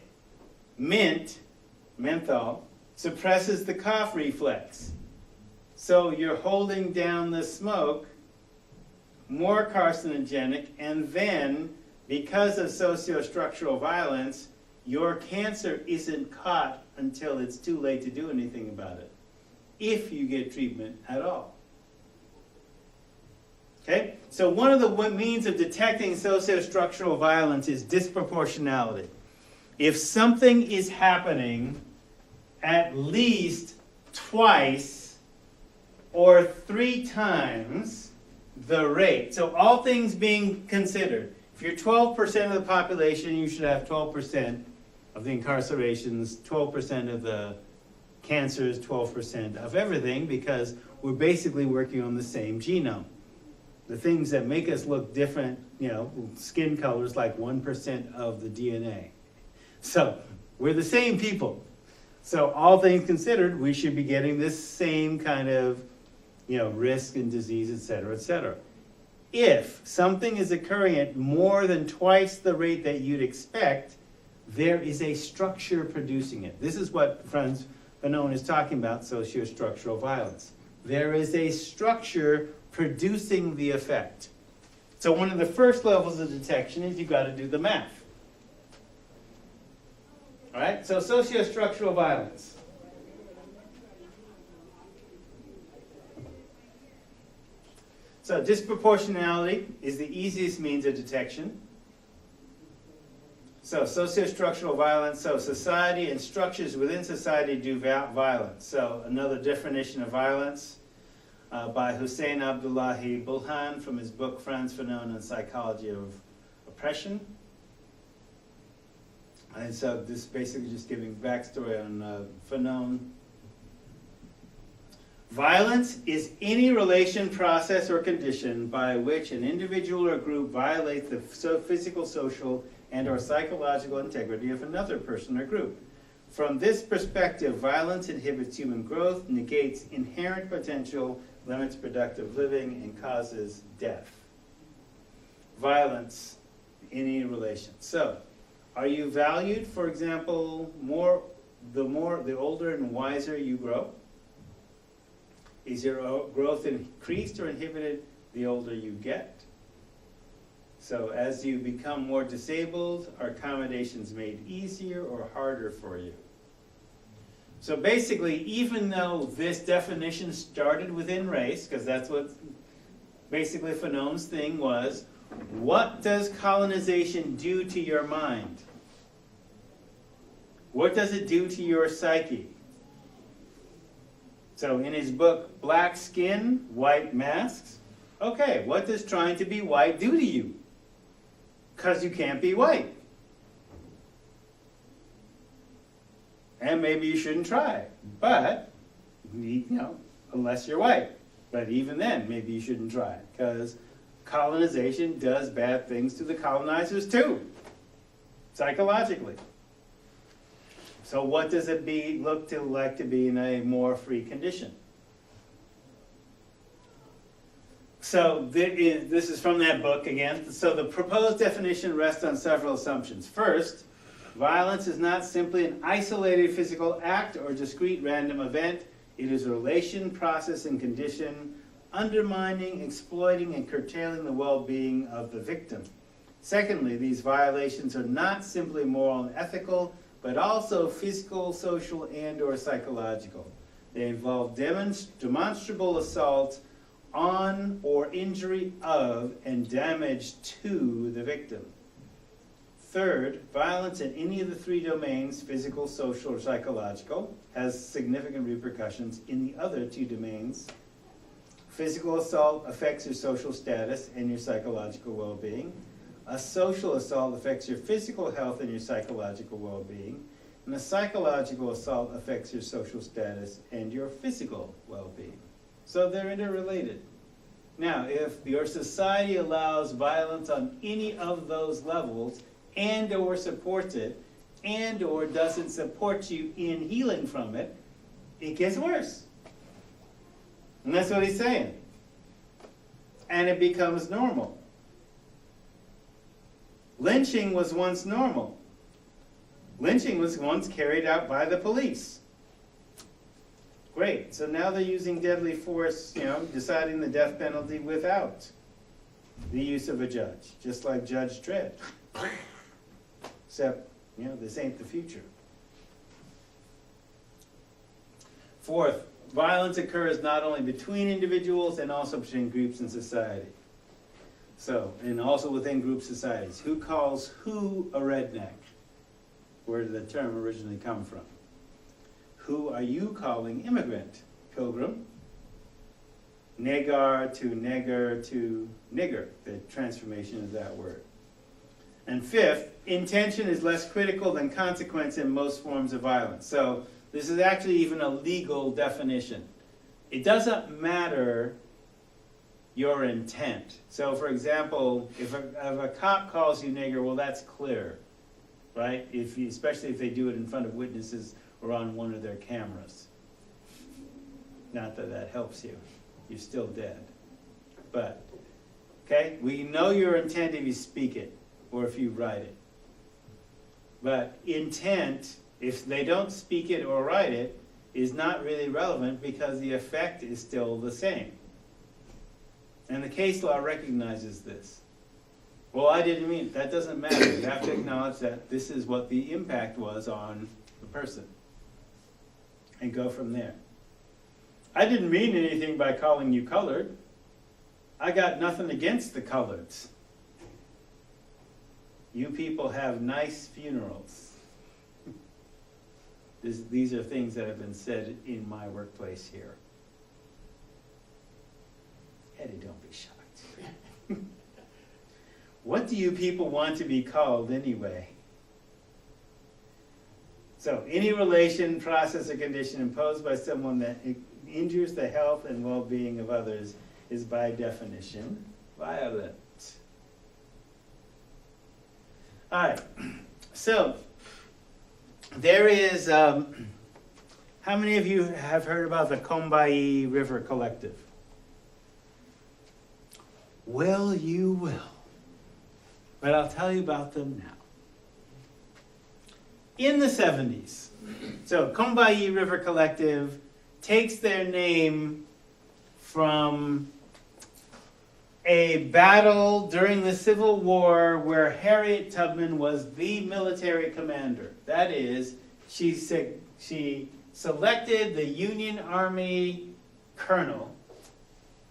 A: Menthol, suppresses the cough reflex. So you're holding down the smoke, more carcinogenic, and then, because of socio-structural violence, your cancer isn't caught until it's too late to do anything about it, if you get treatment at all. Okay? So one of the means of detecting socio-structural violence is disproportionality. If something is happening at least twice or 3 times the rate, so all things being considered, if you're 12% of the population, you should have 12% of the incarcerations, 12% of the cancers, 12% of everything, because we're basically working on the same genome. The things that make us look different, you know, skin color is like 1% of the DNA. So we're the same people. So all things considered, we should be getting this same kind of, you know, risk and disease, et cetera, et cetera. If something is occurring at more than twice the rate that you'd expect, there is a structure producing it. This is what Franz Fanon is talking about, sociostructural violence. There is a structure producing the effect. So one of the first levels of detection is you've got to do the math. All right, so sociostructural violence. So disproportionality is the easiest means of detection. So sociostructural violence, so society and structures within society do violence. So another definition of violence by Hussein Abdullahi Bulhan from his book Franz Fanon and Psychology of Oppression. And so this is basically just giving backstory on Fanon. Violence is any relation, process, or condition by which an individual or group violates the physical, social, and or psychological integrity of another person or group. From this perspective, violence inhibits human growth, negates inherent potential, limits productive living, and causes death. Violence in any relation. So, are you valued, for example, the older and wiser you grow? Is your growth increased or inhibited the older you get? So as you become more disabled, are accommodations made easier or harder for you? So basically, even though this definition started within race, because that's what basically Fanon's thing was, what does colonization do to your mind? What does it do to your psyche? So in his book, Black Skin, White Masks, okay, what does trying to be white do to you? Because you can't be white. And maybe you shouldn't try, but, unless you're white. But even then, maybe you shouldn't try, because colonization does bad things to the colonizers too, psychologically. So what does it look like to be in a more free condition? So this is from that book again. So the proposed definition rests on several assumptions. First, violence is not simply an isolated physical act or discrete random event. It is a relation, process, and condition undermining, exploiting, and curtailing the well-being of the victim. Secondly, these violations are not simply moral and ethical, but also physical, social, and or psychological. They involve demonstrable assault on or injury of and damage to the victim. Third, violence in any of the three domains, physical, social, or psychological, has significant repercussions in the other two domains. Physical assault affects your social status and your psychological well-being. A social assault affects your physical health and your psychological well-being. And a psychological assault affects your social status and your physical well-being. So they're interrelated. Now, if your society allows violence on any of those levels and or supports it and or doesn't support you in healing from it, it gets worse. And that's what he's saying. And it becomes normal. Lynching was once normal. Lynching was once carried out by the police. Great, so now they're using deadly force, deciding the death penalty without the use of a judge, just like Judge Dredd. Except, this ain't the future. Fourth, violence occurs not only between individuals and also between groups in society. So, and also within group societies. Who calls who a redneck? Where did the term originally come from? Who are you calling immigrant? Pilgrim. Negar to negger to nigger, the transformation of that word. And fifth, intention is less critical than consequence in most forms of violence. So this is actually even a legal definition. It doesn't matter your intent. So for example, if a cop calls you nigger, well, that's clear, right? Especially if they do it in front of witnesses or on one of their cameras. Not that that helps you. You're still dead. But, okay, we know your intent if you speak it or if you write it. But intent, if they don't speak it or write it, is not really relevant because the effect is still the same. And the case law recognizes this. Well, I didn't mean it. That doesn't matter. You have to acknowledge that this is what the impact was on the person. And go from there. I didn't mean anything by calling you colored. I got nothing against the coloreds. You people have nice funerals. These are things that have been said in my workplace here. Eddie, don't be shocked. What do you people want to be called anyway? So, any relation, process, or condition imposed by someone that injures the health and well-being of others is by definition violent. All right, so there is, how many of you have heard about the Combahee River Collective? Well, you will. But I'll tell you about them now. In the 70s, so Combahee River Collective takes their name from a battle during the Civil War where Harriet Tubman was the military commander. That is, she selected the Union Army colonel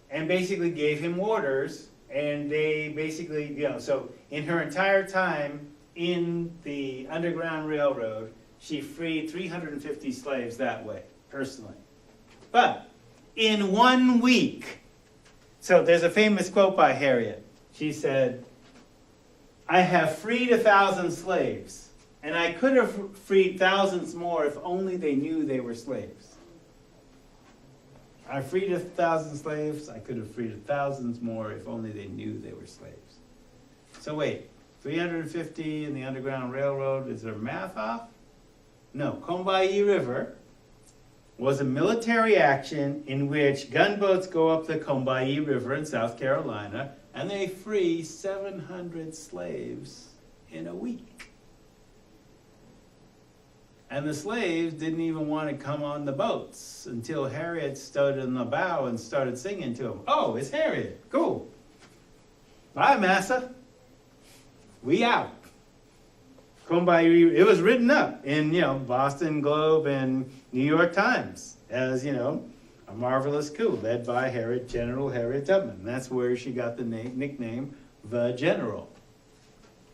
A: and basically gave him orders, and they basically, so in her entire time in the Underground Railroad, she freed 350 slaves that way, personally. But in 1 week, so there's a famous quote by Harriet. She said, "I have freed 1,000 slaves, and I could have freed thousands more if only they knew they were slaves. I freed 1,000 slaves, I could have freed thousands more if only they knew they were slaves." So wait, 350 in the Underground Railroad, is there math off? No, Combahee River was a military action in which gunboats go up the Combahee River in South Carolina, and they free 700 slaves in a week. And the slaves didn't even want to come on the boats until Harriet stood in the bow and started singing to them. "Oh, it's Harriet. Cool. Bye, massa. We out." Combahee, it was written up in, Boston Globe and New York Times as, a marvelous coup led by General Harriet Tubman. That's where she got the nickname, the General.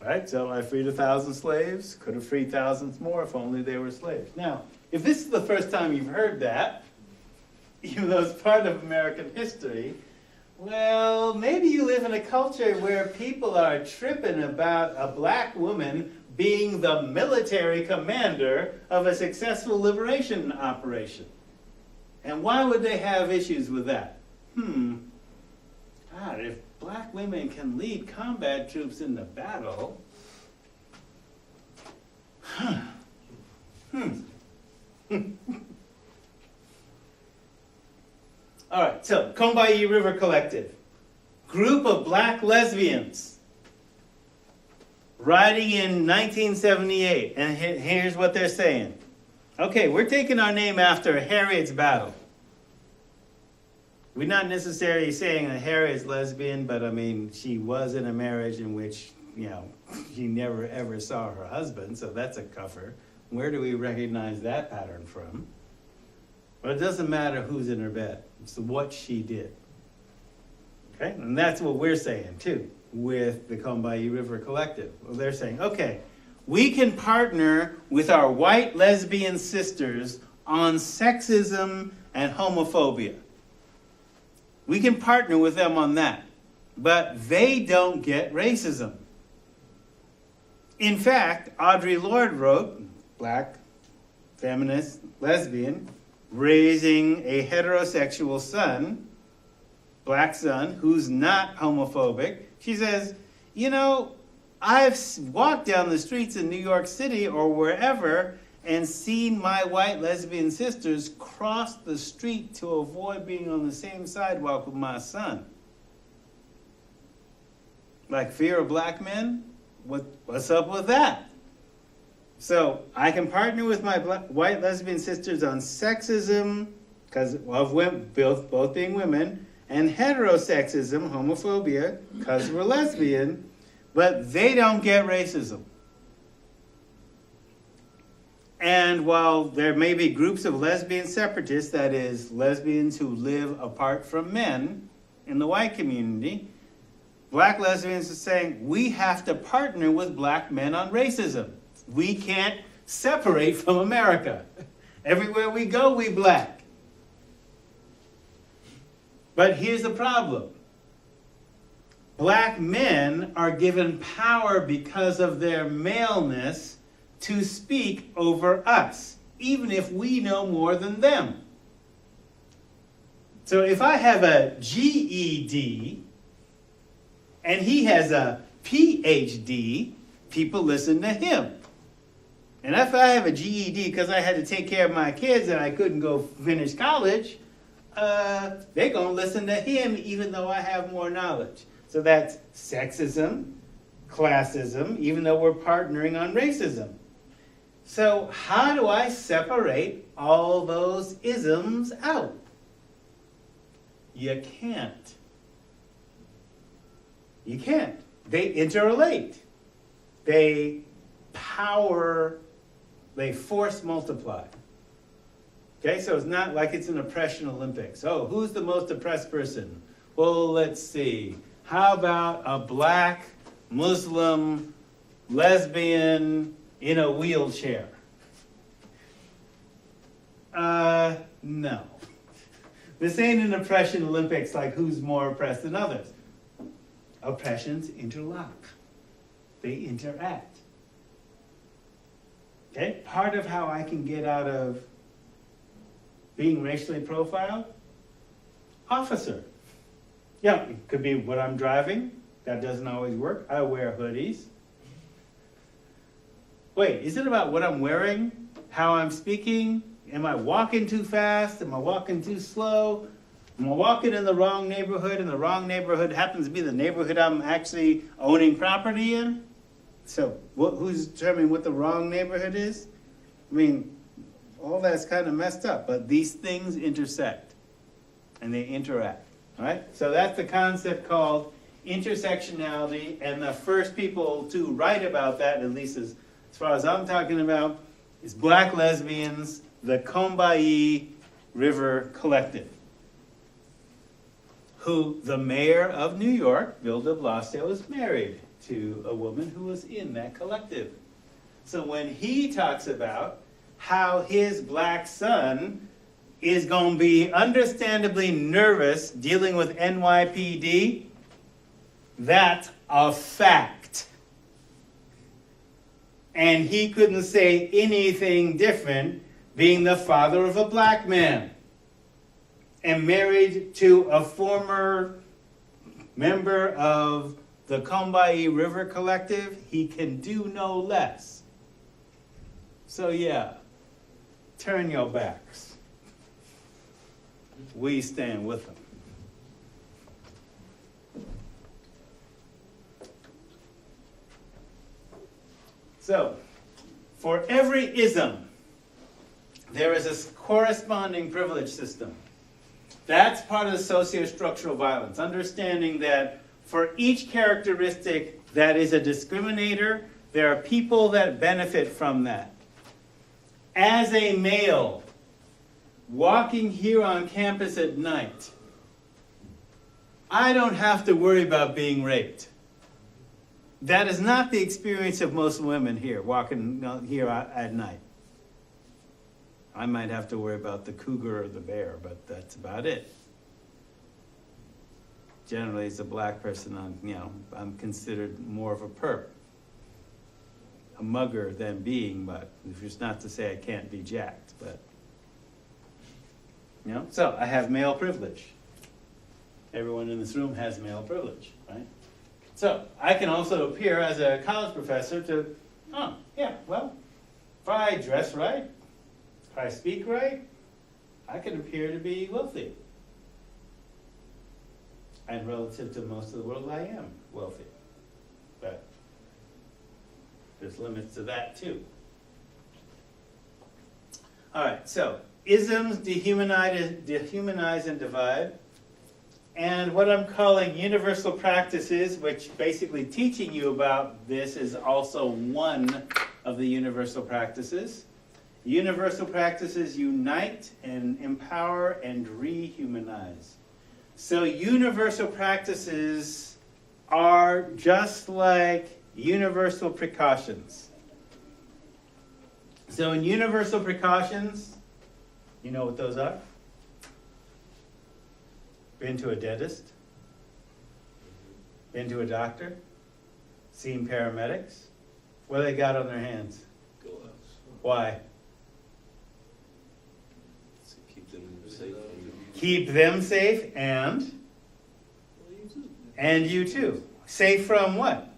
A: Right? So I freed 1,000 slaves, could have freed thousands more if only they were slaves. Now, if this is the first time you've heard that, even though it's part of American history, well, maybe you live in a culture where people are tripping about a black woman being the military commander of a successful liberation operation. And why would they have issues with that? God, if black women can lead combat troops into battle, All right, so Combahee River Collective, group of black lesbians writing in 1978, and here's what they're saying. Okay, we're taking our name after Harriet's battle. We're not necessarily saying that Harriet's lesbian, but I mean, she was in a marriage in which, she never ever saw her husband, so that's a cover. Where do we recognize that pattern from? But it doesn't matter who's in her bed. It's what she did. Okay? And that's what we're saying, too, with the Combahee River Collective. Well, they're saying, okay, we can partner with our white lesbian sisters on sexism and homophobia. We can partner with them on that. But they don't get racism. In fact, Audre Lorde wrote, black, feminist, lesbian, raising a heterosexual son, black son, who's not homophobic. She says, I've walked down the streets in New York City or wherever and seen my white lesbian sisters cross the street to avoid being on the same sidewalk with my son. Like fear of black men? What's up with that? So I can partner with my white lesbian sisters on sexism, because of women, both being women, and heterosexism, homophobia, because we're lesbian, but they don't get racism. And while there may be groups of lesbian separatists, that is, lesbians who live apart from men in the white community, black lesbians are saying, we have to partner with black men on racism. We can't separate from America. Everywhere we go, we black. But here's the problem. Black men are given power because of their maleness to speak over us, even if we know more than them. So if I have a GED and he has a PhD, people listen to him. And if I have a GED because I had to take care of my kids and I couldn't go finish college, they're going to listen to him even though I have more knowledge. So that's sexism, classism, even though we're partnering on racism. So how do I separate all those isms out? You can't. You can't. They interrelate. They force multiply. Okay, so it's not like it's an oppression Olympics. Oh, who's the most oppressed person? Well, let's see. How about a black Muslim lesbian in a wheelchair? No. This ain't an oppression Olympics like who's more oppressed than others. Oppressions interlock. They interact. Okay? Part of how I can get out of being racially profiled, officer. Yeah, it could be what I'm driving. That doesn't always work. I wear hoodies. Wait, is it about what I'm wearing? How I'm speaking? Am I walking too fast? Am I walking too slow? Am I walking in the wrong neighborhood and the wrong neighborhood happens to be the neighborhood I'm actually owning property in? So who's determining what the wrong neighborhood is? I mean, all that's kind of messed up, but these things intersect and they interact, all right? So that's the concept called intersectionality, and the first people to write about that, at least as far as I'm talking about, is black lesbians, the Combahee River Collective, who the mayor of New York, Bill de Blasio, was married to a woman who was in that collective. So when he talks about how his black son is going to be understandably nervous dealing with NYPD, that's a fact. And he couldn't say anything different, being the father of a black man and married to a former member of the Combahee River Collective. He can do no less. So yeah, turn your backs. We stand with them. So, for every ism, there is a corresponding privilege system. That's part of the socio-structural violence, understanding that for each characteristic that is a discriminator, there are people that benefit from that. As a male, walking here on campus at night, I don't have to worry about being raped. That is not the experience of most women here, walking here at night. I might have to worry about the cougar or the bear, but that's about it. Generally, as a black person, I'm considered more of a perp, a mugger than being, but it's not to say I can't be jacked, but, so I have male privilege. Everyone in this room has male privilege, right? So I can also appear as a college professor to, if I dress right, if I speak right, I can appear to be wealthy. And relative to most of the world, I am wealthy. But there's limits to that too. All right, so isms dehumanize and divide. And what I'm calling universal practices, which basically teaching you about this is also one of the universal practices. Universal practices unite and empower and rehumanize. So universal practices are just like universal precautions. So in universal precautions, you know what those are? Been to a dentist? Been to a doctor? Seen paramedics? What do they got on their hands?
B: Gloves.
A: Why?
B: To keep them safe.
A: Keep them safe and you too. Safe from what?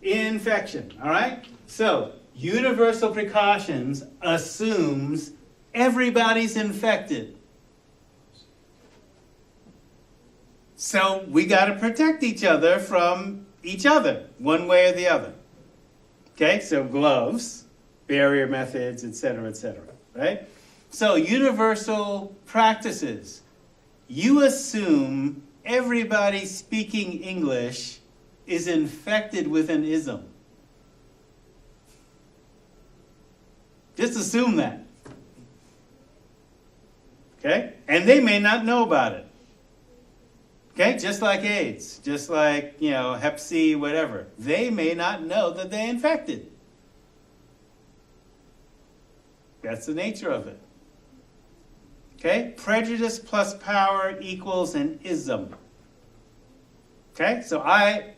A: Infection. All right? So, universal precautions assumes everybody's infected. So, we got to protect each other from each other, one way or the other. Okay? So, gloves, barrier methods, etc., right? So, universal practices. You assume everybody speaking English is infected with an ism. Just assume that. Okay? And they may not know about it. Okay? Just like AIDS, just like, Hep C, whatever. They may not know that they're infected. That's the nature of it. Okay? Prejudice plus power equals an ism. Okay? So I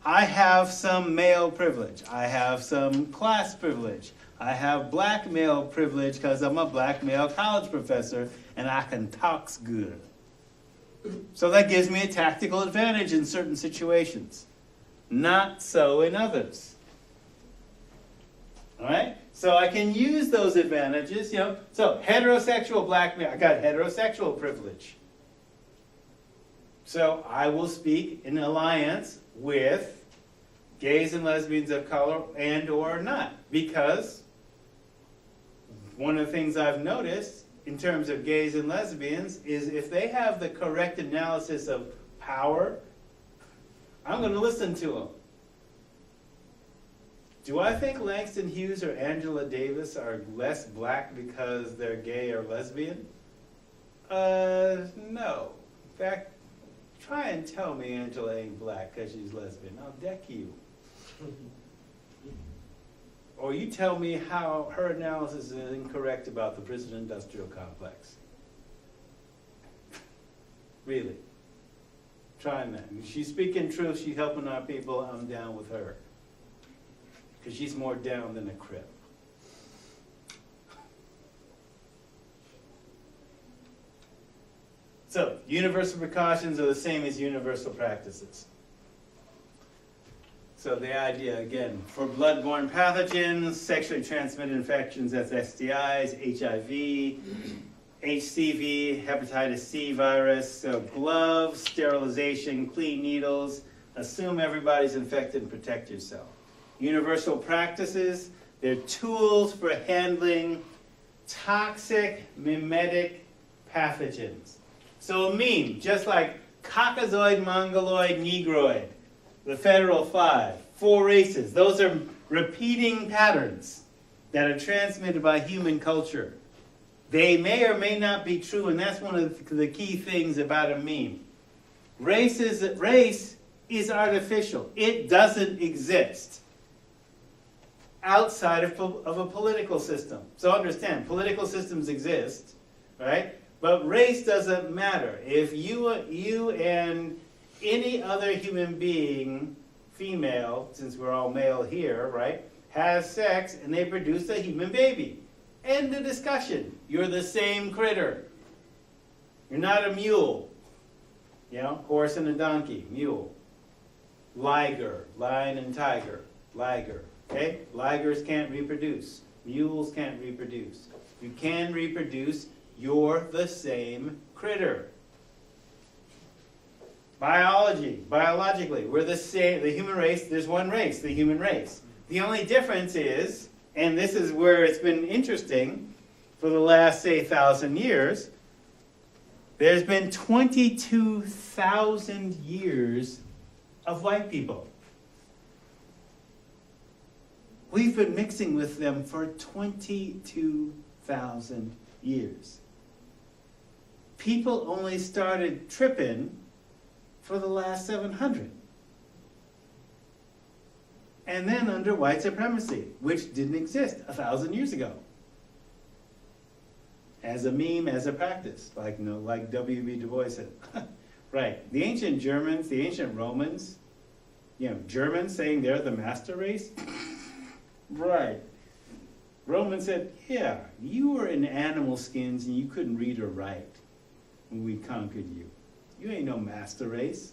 A: have some male privilege. I have some class privilege. I have black male privilege because I'm a black male college professor and I can talk good. So that gives me a tactical advantage in certain situations. Not so in others. All right? So I can use those advantages, So heterosexual black male, I got heterosexual privilege. So I will speak in alliance with gays and lesbians of color and or not. Because one of the things I've noticed in terms of gays and lesbians is if they have the correct analysis of power, I'm going to listen to them. Do I think Langston Hughes or Angela Davis are less black because they're gay or lesbian? No. In fact, try and tell me Angela ain't black because she's lesbian. I'll deck you. Or you tell me how her analysis is incorrect about the prison industrial complex. Really. Trying that. She's speaking truth, she's helping our people, I'm down with her. Because she's more down than a crip. So, universal precautions are the same as universal practices. So the idea, again, for blood-borne pathogens, sexually transmitted infections, that's STIs, HIV, HCV, hepatitis C virus, so gloves, sterilization, clean needles, assume everybody's infected and protect yourself. Universal practices, they're tools for handling toxic mimetic pathogens. So a meme, just like Caucasoid, Mongoloid, Negroid, the Federal Five, 4 races, those are repeating patterns that are transmitted by human culture. They may or may not be true, and that's one of the key things about a meme. Race is artificial. It doesn't exist outside of a political system. So understand, political systems exist, right? But race doesn't matter. If you and any other human being, female, since we're all male here, right, has sex and they produce a human baby. End of discussion. You're the same critter. You're not a mule. Horse and a donkey, mule. Liger, lion and tiger, liger. Okay? Ligers can't reproduce. Mules can't reproduce. You can reproduce, you're the same critter. Biologically, we're the same. The human race, there's one race, the human race. The only difference is and this is where it's been interesting for the last, say, 1,000 years, there's been 22,000 years of white people. We've been mixing with them for 22,000 years. People only started tripping for the last 700. And then under white supremacy, which didn't exist 1,000 years ago. As a meme, as a practice, like W.B. Du Bois said. Right, the ancient Germans, the ancient Romans, Germans saying they're the master race. Right. Romans said, yeah, you were in animal skins and you couldn't read or write when we conquered you. You ain't no master race.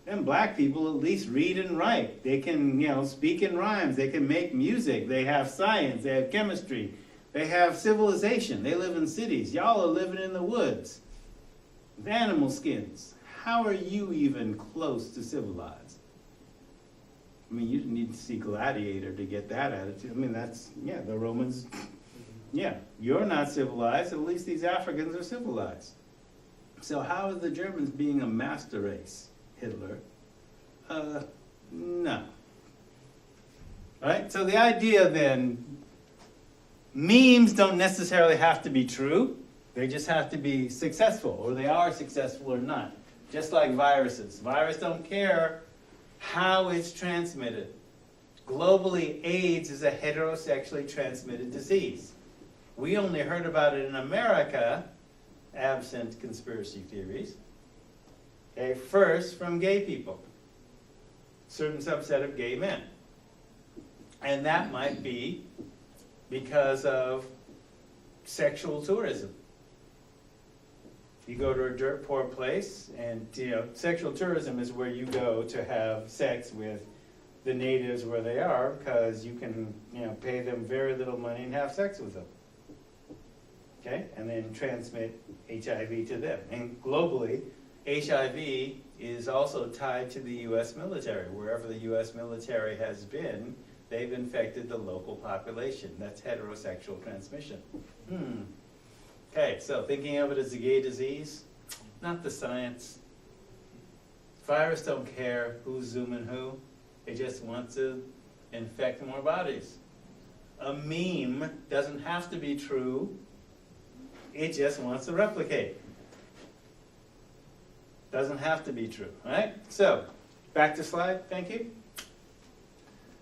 A: Them black people at least read and write. They can, speak in rhymes. They can make music. They have science. They have chemistry. They have civilization. They live in cities. Y'all are living in the woods with animal skins. How are you even close to civilized? I mean, you didn't need to see Gladiator to get that attitude. I mean, that's, the Romans, you're not civilized. At least these Africans are civilized. So how is the Germans being a master race? Hitler? No. Right? So the idea then, memes don't necessarily have to be true. They just have to be successful, or they are successful or not. Just like viruses. Viruses don't care how it's transmitted. Globally, AIDS is a heterosexually transmitted disease. We only heard about it in America, absent conspiracy theories, first from gay people, certain subset of gay men. And that might be because of sexual tourism. You go to a dirt poor place, and sexual tourism is where you go to have sex with the natives where they are, because you can pay them very little money and have sex with them. Okay, and then transmit HIV to them. And globally, HIV is also tied to the U.S. military. Wherever the U.S. military has been, they've infected the local population. That's heterosexual transmission. Okay, so thinking of it as a gay disease, not the science. Viruses don't care who's zooming who. They just want to infect more bodies. A meme doesn't have to be true. It just wants to replicate. Doesn't have to be true, all right? So, back to slide, thank you.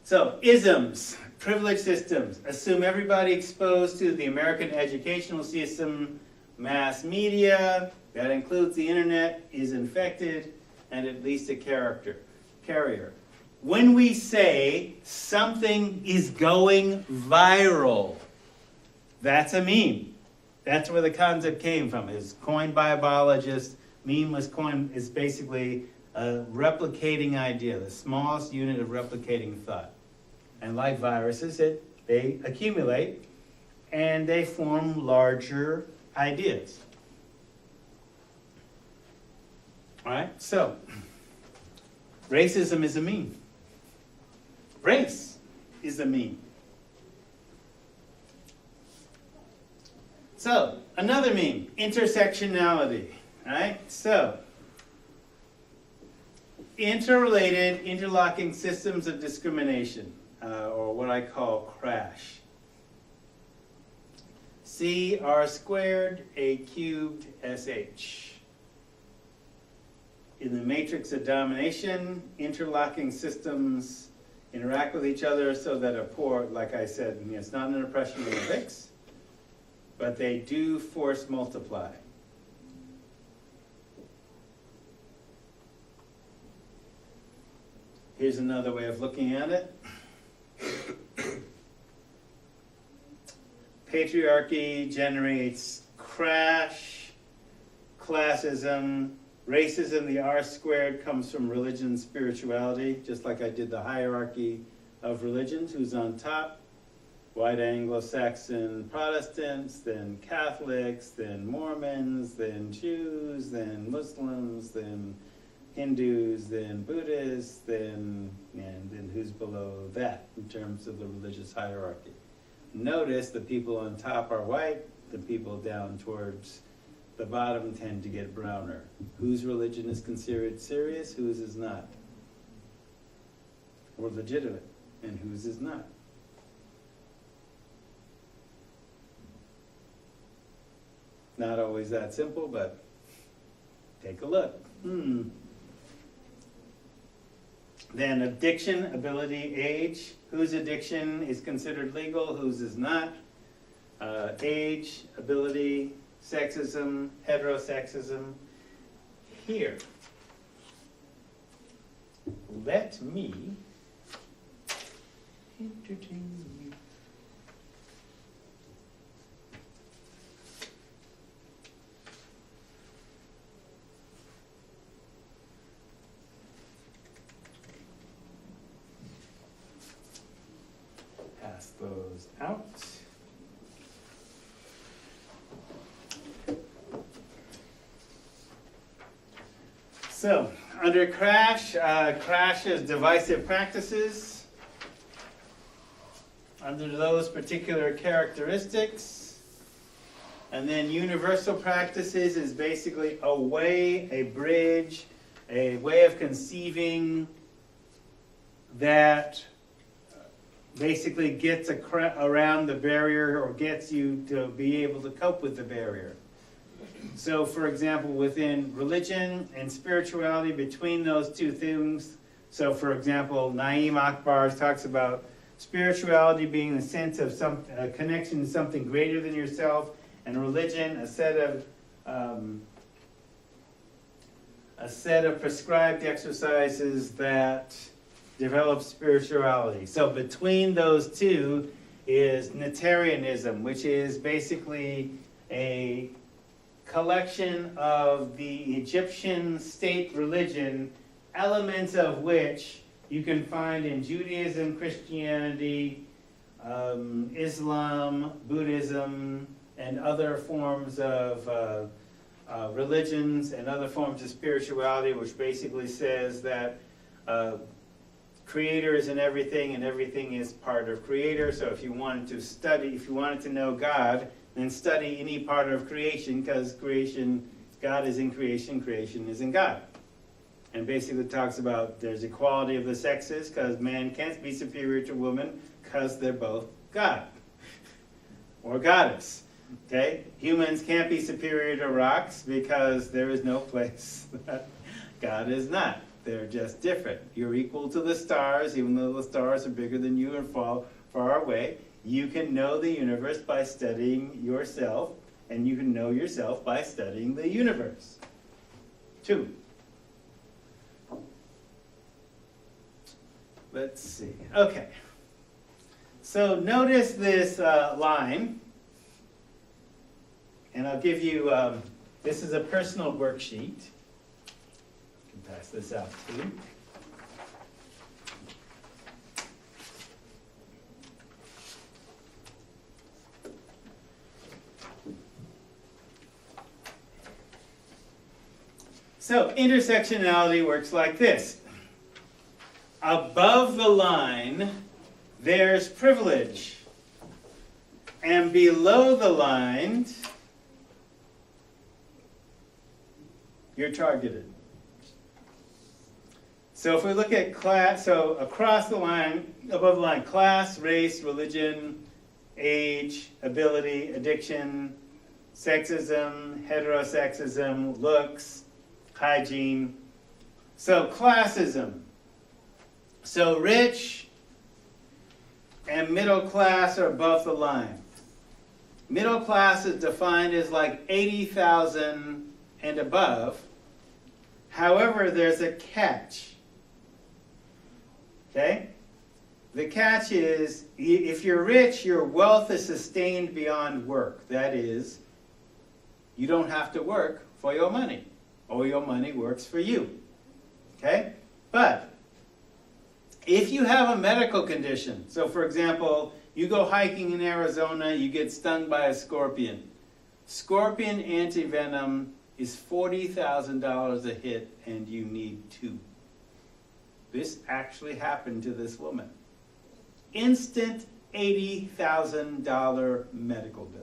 A: So, isms, privilege systems, assume everybody exposed to the American educational system, mass media, that includes the internet, is infected, and at least a carrier. When we say something is going viral, that's a meme. That's where the concept came from. It was coined by a biologist. Meme was coined, is basically a replicating idea, the smallest unit of replicating thought. And like viruses, they accumulate and they form larger ideas. All right, so racism is a meme. Race is a meme. So, another meme, intersectionality. All right, so interrelated, interlocking systems of discrimination, or what I call crash. C R squared, A cubed, SH. In the matrix of domination, interlocking systems interact with each other so that a poor, like I said, it's not an oppression of the fix, but they do force multiply. Here's another way of looking at it. Patriarchy generates crash, classism, racism. The R squared comes from religion, spirituality, just like I did the hierarchy of religions, who's on top. White Anglo-Saxon Protestants, then Catholics, then Mormons, then Jews, then Muslims, then Hindus, then Buddhists, and then who's below that in terms of the religious hierarchy. Notice the people on top are white, the people down towards the bottom tend to get browner. Whose religion is considered serious, whose is not? Or legitimate, and whose is not? Not always that simple, but take a look. Then addiction, ability, age. Whose addiction is considered legal, whose is not? Age, ability, sexism, heterosexism. Here, let me entertain you. Pass those out. So, under crash, crash is divisive practices. Under those particular characteristics. And then universal practices is basically a way, a bridge, a way of conceiving that basically gets around the barrier or gets you to be able to cope with the barrier. So, for example, within religion and spirituality, between those two things, so for example, Naeem Akbar talks about spirituality being the sense of a connection to something greater than yourself, and religion, a set of prescribed exercises that develop spirituality. So between those two is Natarianism, which is basically a collection of the Egyptian state religion, elements of which you can find in Judaism, Christianity, Islam, Buddhism, and other forms of religions and other forms of spirituality, which basically says that Creator is in everything and everything is part of Creator. So if you wanted to study, if you wanted to know God, then study any part of creation, because God is in creation, creation is in God. And basically talks about there's equality of the sexes, because man can't be superior to woman, because they're both God or goddess. Okay? Humans can't be superior to rocks, because there is no place that God is not. They're just different. You're equal to the stars, even though the stars are bigger than you and fall far away. You can know the universe by studying yourself, and you can know yourself by studying the universe. 2. Let's see. Okay. So notice this line, and I'll give you, this is a personal worksheet. Pass this out too. So intersectionality works like this. Above the line, there's privilege. And below the line, you're targeted. So if we look at class, so across the line, above the line, class, race, religion, age, ability, addiction, sexism, heterosexism, looks, hygiene. So classism. So rich and middle class are above the line. Middle class is defined as like 80,000 and above. However, there's a catch. Okay? The catch is, if you're rich, your wealth is sustained beyond work. That is, you don't have to work for your money, or your money works for you. Okay? But if you have a medical condition, so for example, you go hiking in Arizona, you get stung by a scorpion. Scorpion antivenom is $40,000 a hit and you need 2. This actually happened to this woman. Instant $80,000 medical bill.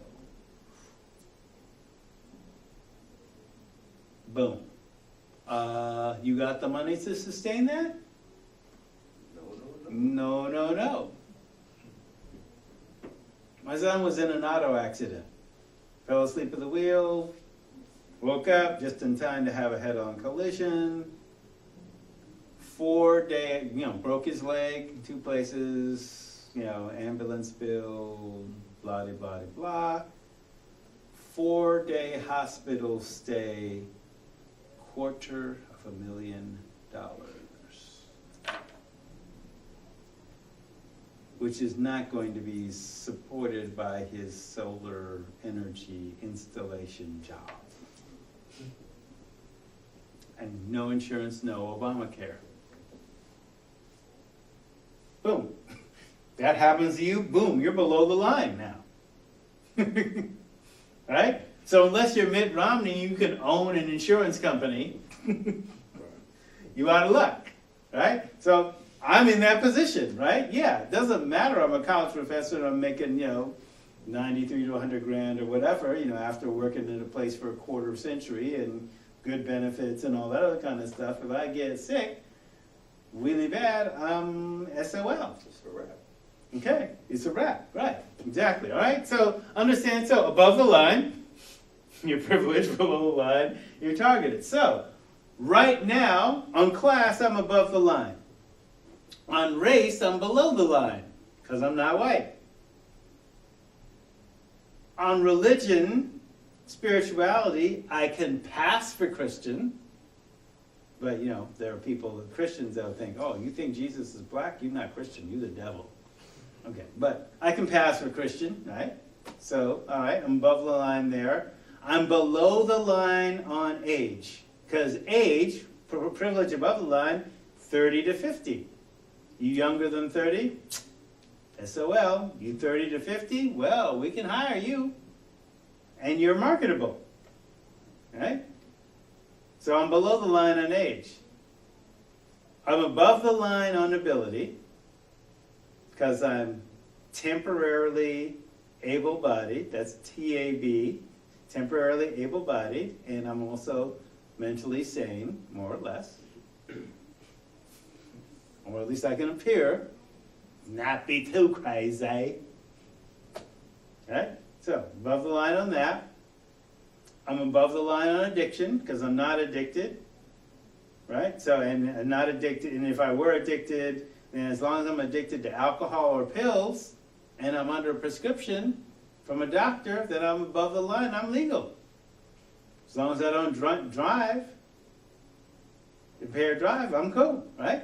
A: Boom. You got the money to sustain that? No. My son was in an auto accident. Fell asleep at the wheel, woke up just in time to have a head-on collision. 4-day, broke his leg in 2 places, ambulance bill, blah, blah, blah. 4-day hospital stay, $250,000. Which is not going to be supported by his solar energy installation job. And no insurance, no Obamacare. Boom. That happens to you, boom, you're below the line now. Right? So unless you're Mitt Romney, you can own an insurance company. You out of luck, right? So I'm in that position, right? Yeah, it doesn't matter. I'm a college professor and I'm making, 93 to 100 grand or whatever, after working in a place for a quarter century and good benefits and all that other kind of stuff. If I get sick, really bad, I'm SOL.
B: It's a wrap.
A: Okay, it's a wrap, right, exactly, all right? So understand, so above the line, you're privileged, below the line, you're targeted. So right now, on class, I'm above the line. On race, I'm below the line, because I'm not white. On religion, spirituality, I can pass for Christian, but there are people, Christians, that'll think, oh, you think Jesus is black? You're not Christian, you're the devil. Okay, but I can pass for Christian, right? So, all right, I'm above the line there. I'm below the line on age, because age, privilege above the line, 30 to 50. You younger than 30? SOL. You 30 to 50? Well, we can hire you. And you're marketable. Right? So I'm below the line on age. I'm above the line on ability because I'm temporarily able-bodied. That's TAB. Temporarily able-bodied. And I'm also mentally sane, more or less. Or at least I can appear, not be too crazy. Right? So, above the line on that. I'm above the line on addiction, because I'm not addicted. Right? So, and I'm not addicted, and if I were addicted, then as long as I'm addicted to alcohol or pills, and I'm under a prescription from a doctor, then I'm above the line, I'm legal. As long as I don't drive, impaired drive, I'm cool, right?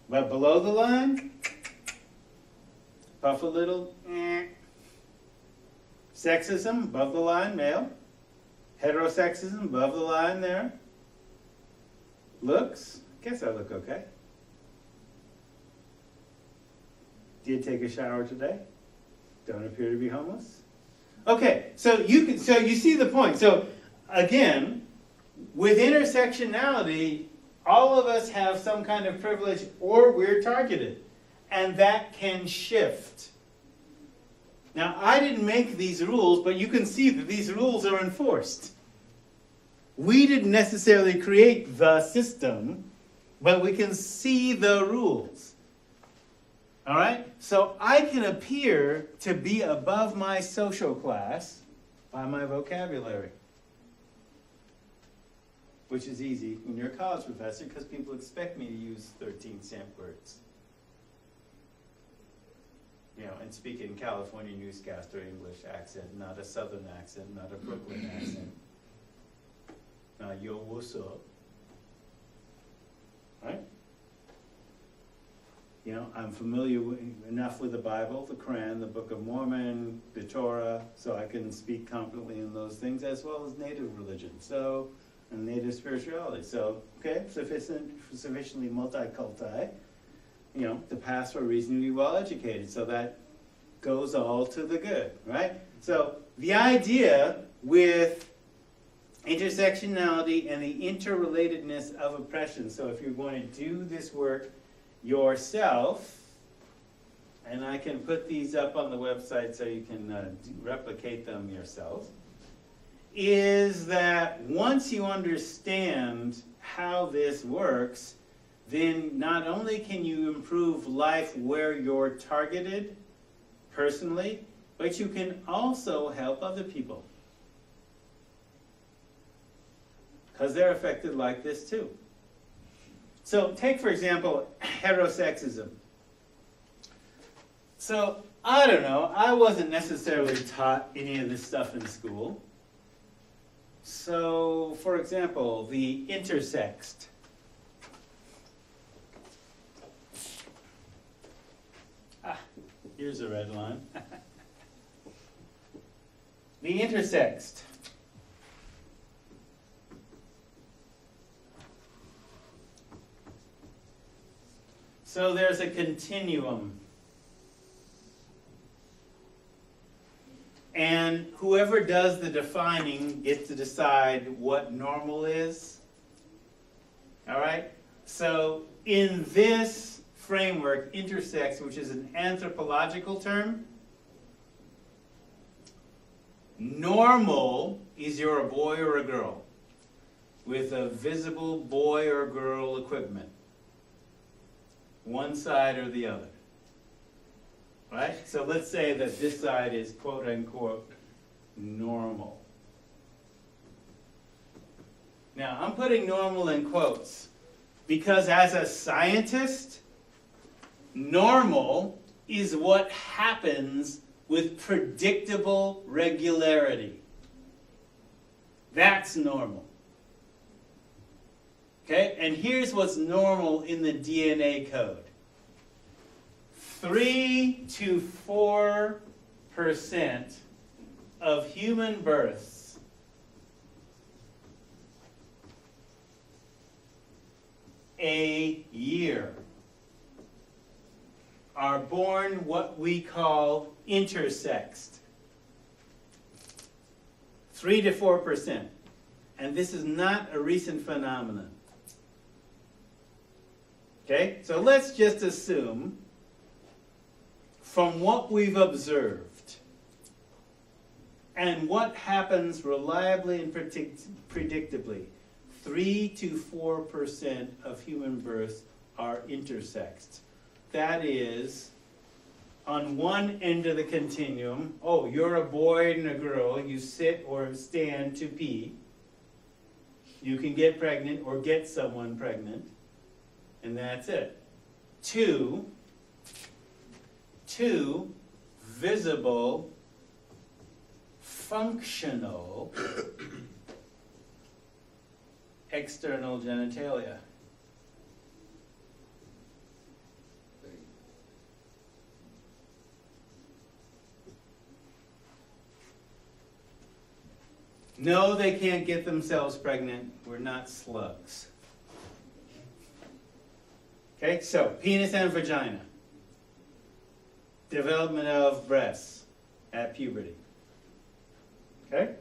A: But below the line, puff a little, Sexism, above the line, male. Heterosexism, above the line there. Looks, guess I look okay. Did take a shower today. Don't appear to be homeless. Okay, so you see the point. So again, with intersectionality, all of us have some kind of privilege or we're targeted. And that can shift. Now, I didn't make these rules, but you can see that these rules are enforced. We didn't necessarily create the system, but we can see the rules. All right? So I can appear to be above my social class by my vocabulary. Which is easy when you're a college professor because people expect me to use 13 stamp words. And speak in California newscaster English accent, not a Southern accent, not a Brooklyn accent. Not yo, what's up? Right? I'm familiar enough with the Bible, the Quran, the Book of Mormon, the Torah, so I can speak confidently in those things, as well as native religion, and native spirituality. So, okay, sufficiently multi-culti, to pass for reasonably well-educated. So that goes all to the good, right? So the idea with intersectionality and the interrelatedness of oppression. So if you're going to do this work yourself, and I can put these up on the website so you can replicate them yourself, is that once you understand how this works, then not only can you improve life where you're targeted personally, but you can also help other people. Because they're affected like this too. So take, for example, heterosexism. So, I don't know, I wasn't necessarily taught any of this stuff in school. So, for example, the intersexed. Here's a red line. The intersexed. So there's a continuum. And whoever does the defining gets to decide what normal is. All right? So in this framework, intersex, which is an anthropological term, normal is you're a boy or a girl with a visible boy or girl equipment. One side or the other. Right? So let's say that this side is quote unquote normal. Now I'm putting normal in quotes because as a scientist, normal is what happens with predictable regularity. That's normal. Okay? And here's what's normal in the DNA code. 3 to 4% of human births a year are born what we call intersexed. 3 to 4%. And this is not a recent phenomenon. Okay? So let's just assume, from what we've observed, and what happens reliably and predictably, 3 to 4% of human births are intersexed. That is, on one end of the continuum, oh, you're a boy and a girl, you sit or stand to pee. You can get pregnant or get someone pregnant, and that's it. Two, visible, functional, external genitalia. No, they can't get themselves pregnant. We're not slugs. Okay, so penis and vagina. Development of breasts at puberty. Okay?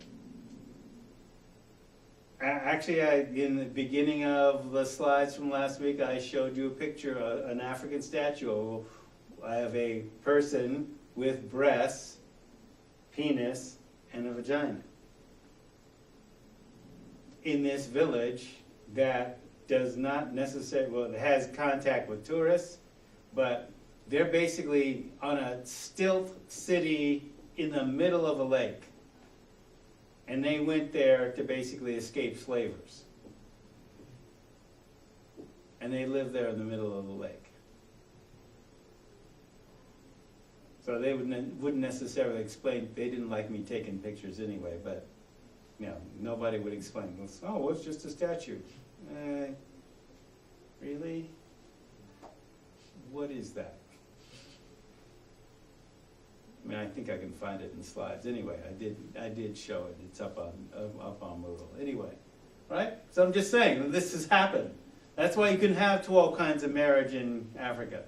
A: Actually, in the beginning of the slides from last week, I showed you a picture of an African statue. I have a person with breasts, penis, and a vagina in this village that does not necessarily, well, it has contact with tourists, but they're basically on a stilt city in the middle of a lake. And they went there to basically escape slavers. And they live there in the middle of the lake. So they wouldn't necessarily explain, they didn't like me taking pictures anyway, but you know, nobody would explain. Oh, well, it's just a statue. Really? What is that? I mean, I think I can find it in slides. Anyway, I did show it. It's up on Moodle. Anyway, right? So I'm just saying, this has happened. That's why you can have 12 kinds of marriage in Africa.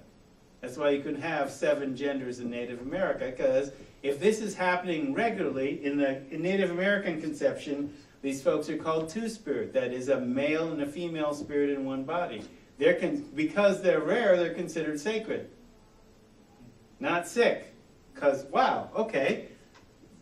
A: That's why you can have 7 genders in Native America, because if this is happening regularly in Native American conception, These folks are called two-spirit. That is a male and a female spirit in one body. Because they're rare, they're considered sacred. Not sick. Because, wow, okay.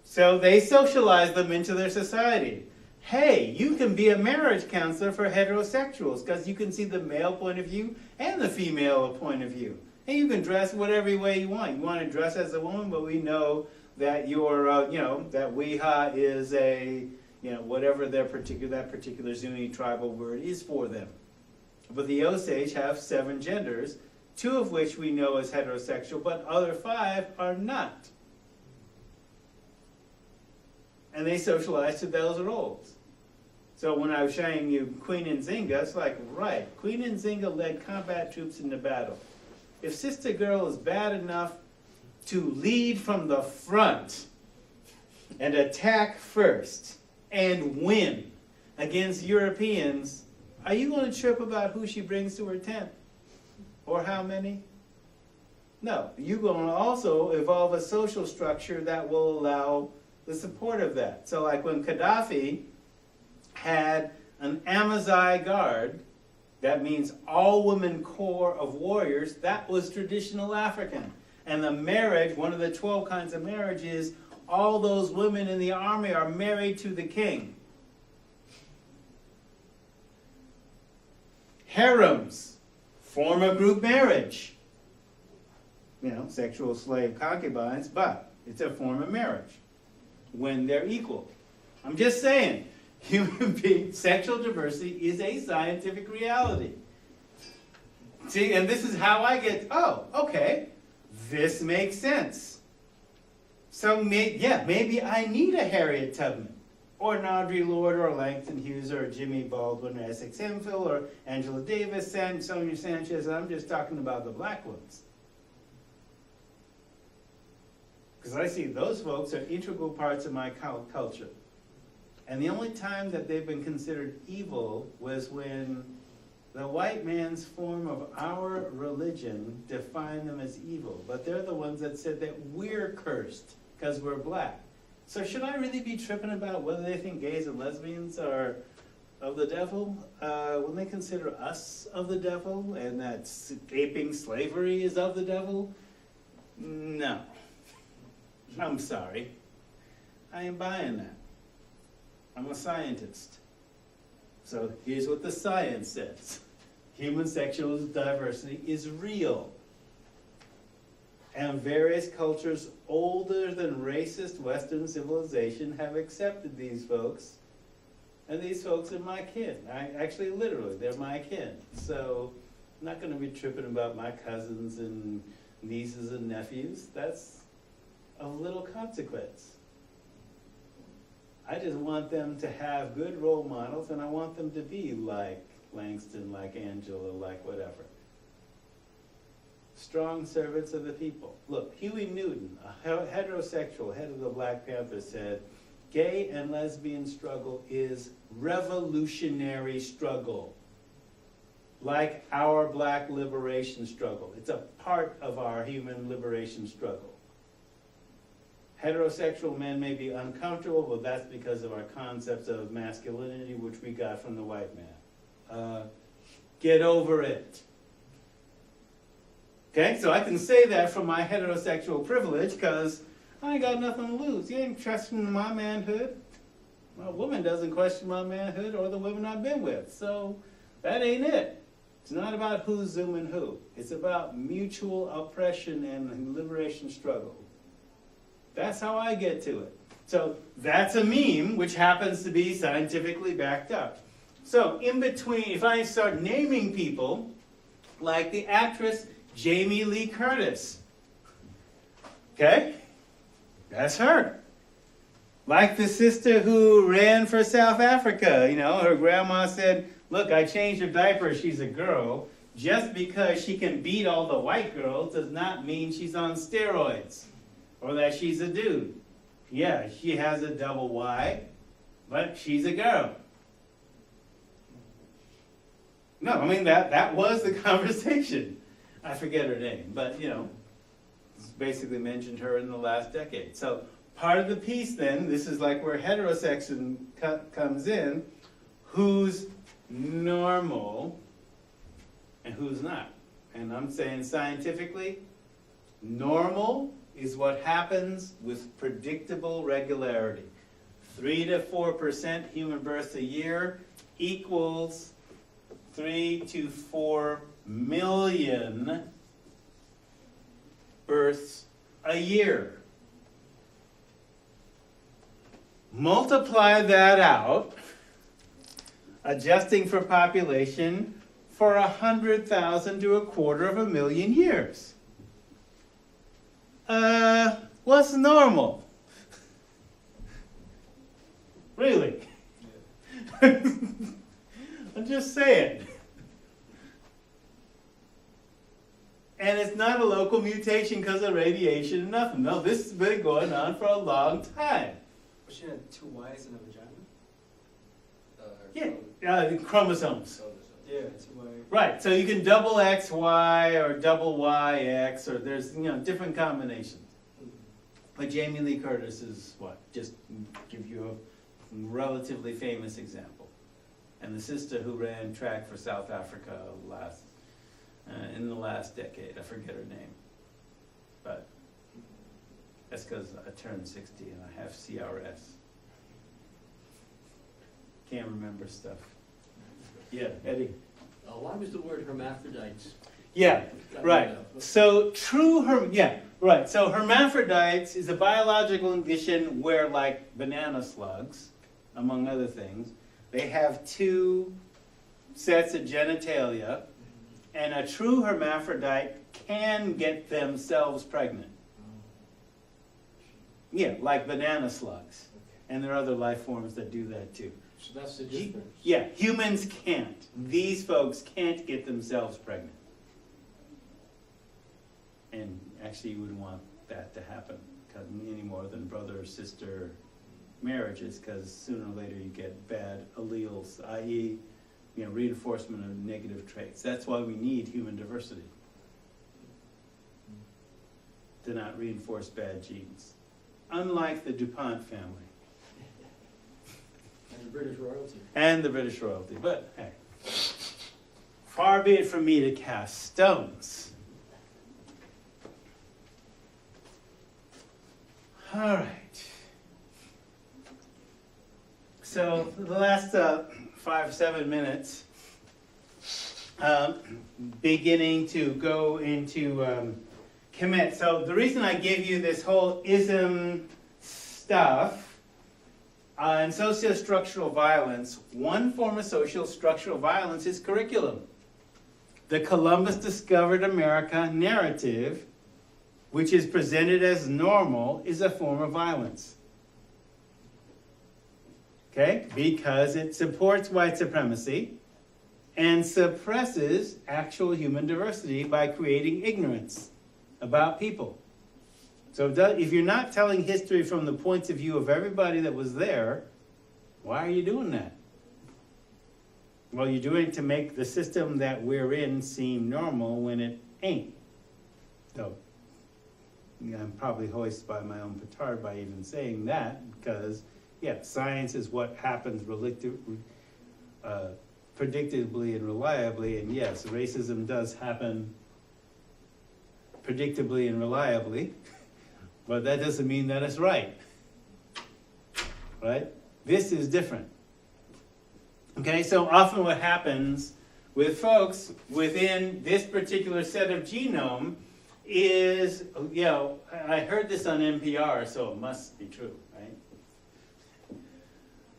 A: So they socialize them into their society. Hey, you can be a marriage counselor for heterosexuals because you can see the male point of view and the female point of view. And you can dress whatever way you want. You want to dress as a woman, but we know that your, that Weha is a, whatever that particular Zuni tribal word is for them. But the Osage have 7 genders, 2 of which we know as heterosexual, but other 5 are not. And they socialize to those roles. So when I was showing you Queen Nzinga, it's like, right, Queen Nzinga led combat troops into battle. If Sister Girl is bad enough to lead from the front and attack first and win against Europeans, are you going to trip about who she brings to her tent? Or how many? No, you're going to also evolve a social structure that will allow the support of that. So like when Gaddafi had an Amazigh guard, that means all-women corps of warriors, that was traditional African. And the marriage, one of the 12 kinds of marriage is all those women in the army are married to the king. Harems form a group marriage. Sexual slave concubines, but it's a form of marriage when they're equal. I'm just saying, human being sexual diversity is a scientific reality. See, and this is how I get, oh, okay, this makes sense. So maybe I need a Harriet Tubman, or an Audre Lorde, or Langston Hughes, or Jimmy Baldwin, or Essex Hemphill, or Angela Davis, and Sonia Sanchez. I'm just talking about the black ones. Because I see those folks are integral parts of my culture. And the only time that they've been considered evil was when the white man's form of our religion defined them as evil. But they're the ones that said that we're cursed because we're black. So should I really be tripping about whether they think gays and lesbians are of the devil? When they consider us of the devil and that aping slavery is of the devil? No. I'm sorry. I ain't buying that. I'm a scientist. So here's what the science says. Human sexual diversity is real. And various cultures older than racist Western civilization have accepted these folks. And these folks are my kin. Actually, literally, they're my kin. So I'm not going to be tripping about my cousins and nieces and nephews. That's of little consequence. I just want them to have good role models, and I want them to be like Langston, like Angela, like whatever. Strong servants of the people. Look, Huey Newton, a heterosexual, head of the Black Panther, said, gay and lesbian struggle is revolutionary struggle. Like our black liberation struggle. It's a part of our human liberation struggle. Heterosexual men may be uncomfortable, but that's because of our concepts of masculinity, which we got from the white man. Get over it. Okay, so I can say that from my heterosexual privilege because I ain't got nothing to lose. You ain't questioning my manhood. A woman doesn't question my manhood or the women I've been with. So that ain't it. It's not about who's zooming who. It's about mutual oppression and liberation struggle. That's how I get to it. So that's a meme, which happens to be scientifically backed up. So in between, if I start naming people, like the actress Jamie Lee Curtis, okay, that's her. Like the sister who ran for South Africa, her grandma said, look, I changed her diaper, she's a girl. Just because she can beat all the white girls does not mean she's on steroids. Or that she's a dude. Yeah, she has a double Y, but she's a girl. No, I mean, that was the conversation. I forget her name, but, basically mentioned her in the last decade. So part of the piece then, this is like where heterosex comes in, who's normal and who's not. And I'm saying scientifically, normal is what happens with predictable regularity. 3 to 4% human births a year equals 3 to 4 million births a year. Multiply that out, adjusting for population, for 100,000 to 250,000 years. What's normal? Really? I'm just saying. And it's not a local mutation because of radiation and nothing. No, this has been going on for a long time.
C: But she had 2 Ys in a vagina?
A: Yeah, chromosomes.
C: Yeah, 2 Y.
A: Right, so you can double XY or double YX, or there's, different combinations. But Jamie Lee Curtis is what? Just give you a relatively famous example. And the sister who ran track for South Africa in the last decade, I forget her name. But that's because I turned 60 and I have CRS. Can't remember stuff. Yeah, Eddie.
B: Why was the word hermaphrodites?
A: Yeah, right. So So hermaphrodites is a biological condition where, like banana slugs, among other things, they have 2 sets of genitalia, and a true hermaphrodite can get themselves pregnant. Yeah, like banana slugs. And there are other life forms that do that too.
B: So that's the difference.
A: Yeah, humans can't. These folks can't get themselves pregnant. And actually you wouldn't want that to happen any more than brother or sister marriages, because sooner or later you get bad alleles, i.e., reinforcement of negative traits. That's why we need human diversity, to not reinforce bad genes. Unlike the DuPont family.
B: And the British royalty.
A: And the British royalty. But hey, far be it from me to cast stones. All right. So the last 5-7 minutes, beginning to go into commit. So the reason I give you this whole ism stuff in socio-structural violence, one form of social structural violence is curriculum. The Columbus discovered America narrative, which is presented as normal, is a form of violence. Okay? Because it supports white supremacy and suppresses actual human diversity by creating ignorance about people. So if you're not telling history from the points of view of everybody that was there, why are you doing that? Well, you're doing it to make the system that we're in seem normal when it ain't. So I'm probably hoisted by my own petard by even saying that, because, yeah, science is what happens predictably and reliably, and yes, racism does happen predictably and reliably, but that doesn't mean that it's right. Right? This is different. Okay, so often what happens with folks within this particular set of genome is, I heard this on NPR, so it must be true, right?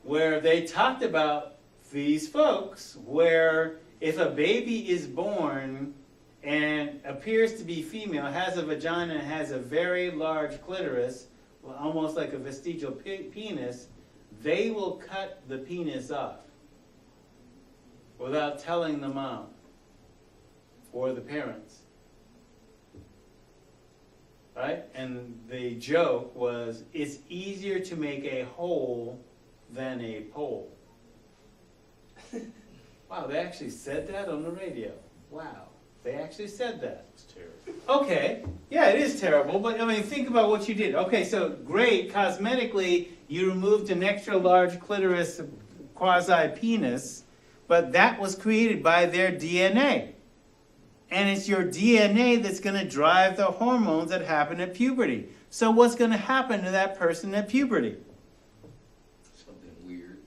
A: Where they talked about these folks where if a baby is born and appears to be female, has a vagina, and has a very large clitoris, almost like a vestigial penis, they will cut the penis off without telling the mom or the parents. Right? And the joke was, it's easier to make a hole than a pole. Wow, they actually said that on the radio. Wow. They actually said that.
B: It's terrible.
A: Okay, yeah, it is terrible, but I mean, think about what you did. Okay, so great, cosmetically, you removed an extra large clitoris quasi-penis, but that was created by their DNA. And it's your DNA that's going to drive the hormones that happen at puberty. So what's going to happen to that person at puberty?
B: Something weird,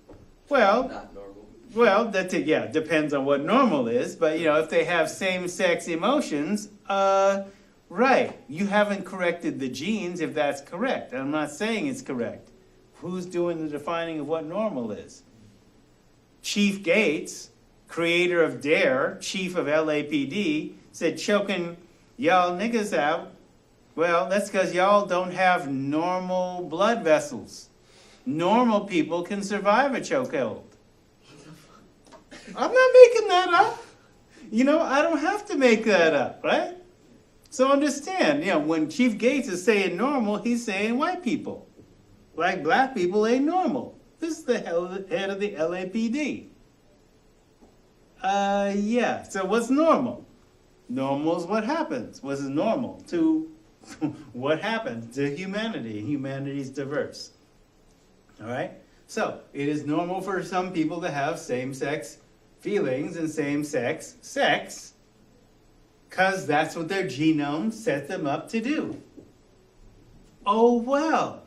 A: Well,
B: not normal.
A: yeah, depends on what normal is, but you know, if they have same-sex emotions, right, you haven't corrected the genes if that's correct. I'm not saying it's correct. Who's doing the defining of what normal is? Chief Gates, creator of DARE, chief of LAPD, said choking y'all niggas out, well, that's because y'all don't have normal blood vessels. Normal people can survive a chokehold. I'm not making that up. You know, I don't have to make that up, right? So understand, you know, when Chief Gates is saying normal, he's saying white people. Like black people ain't normal. This is the head of the LAPD. Yeah, so what's normal? Normal is what happens. What is normal to what happens to humanity? Humanity is diverse. All right? So, it is normal for some people to have same-sex feelings and same-sex sex because that's what their genome set them up to do. Oh, well.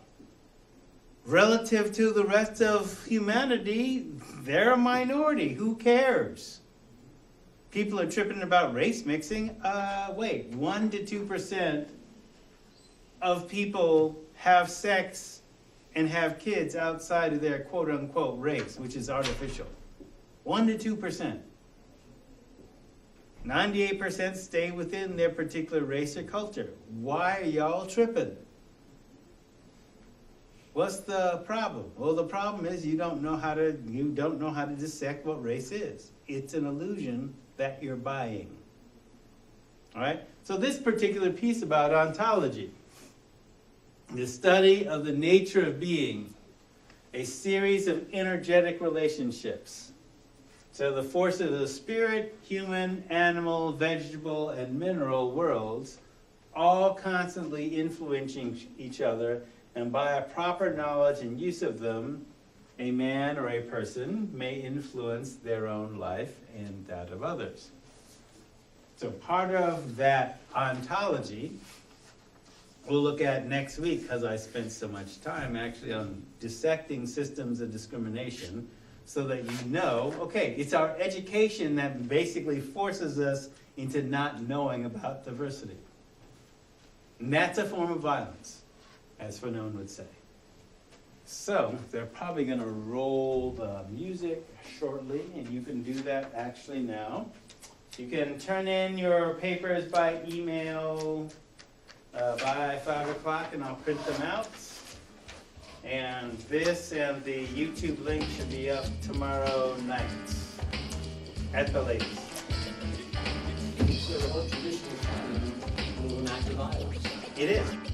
A: Relative to the rest of humanity, they're a minority. Who cares? People are tripping about race mixing. Wait, 1 to 2% of people have sex and have kids outside of their quote-unquote race, which is artificial. 1 to 2%. 98% stay within their particular race or culture. Why are y'all tripping? What's the problem? Well, the problem is you don't know how to dissect what race is. It's an illusion that you're buying. All right? So this particular piece about ontology, the study of the nature of being, a series of energetic relationships. So the forces of the spirit, human, animal, vegetable, and mineral worlds, all constantly influencing each other, and by a proper knowledge and use of them, a man or a person may influence their own life and that of others. So part of that ontology we'll look at next week, because I spent so much time actually on dissecting systems of discrimination, so that you know, okay, it's our education that basically forces us into not knowing about diversity. And that's a form of violence, as Fanon would say. So, they're probably going to roll the music shortly, and you can do that actually now. You can turn in your papers by email by 5 o'clock, and I'll print them out. And this and the YouTube link should be up tomorrow night, at the latest.
B: So the whole tradition is kind of an act of violence.
A: It is.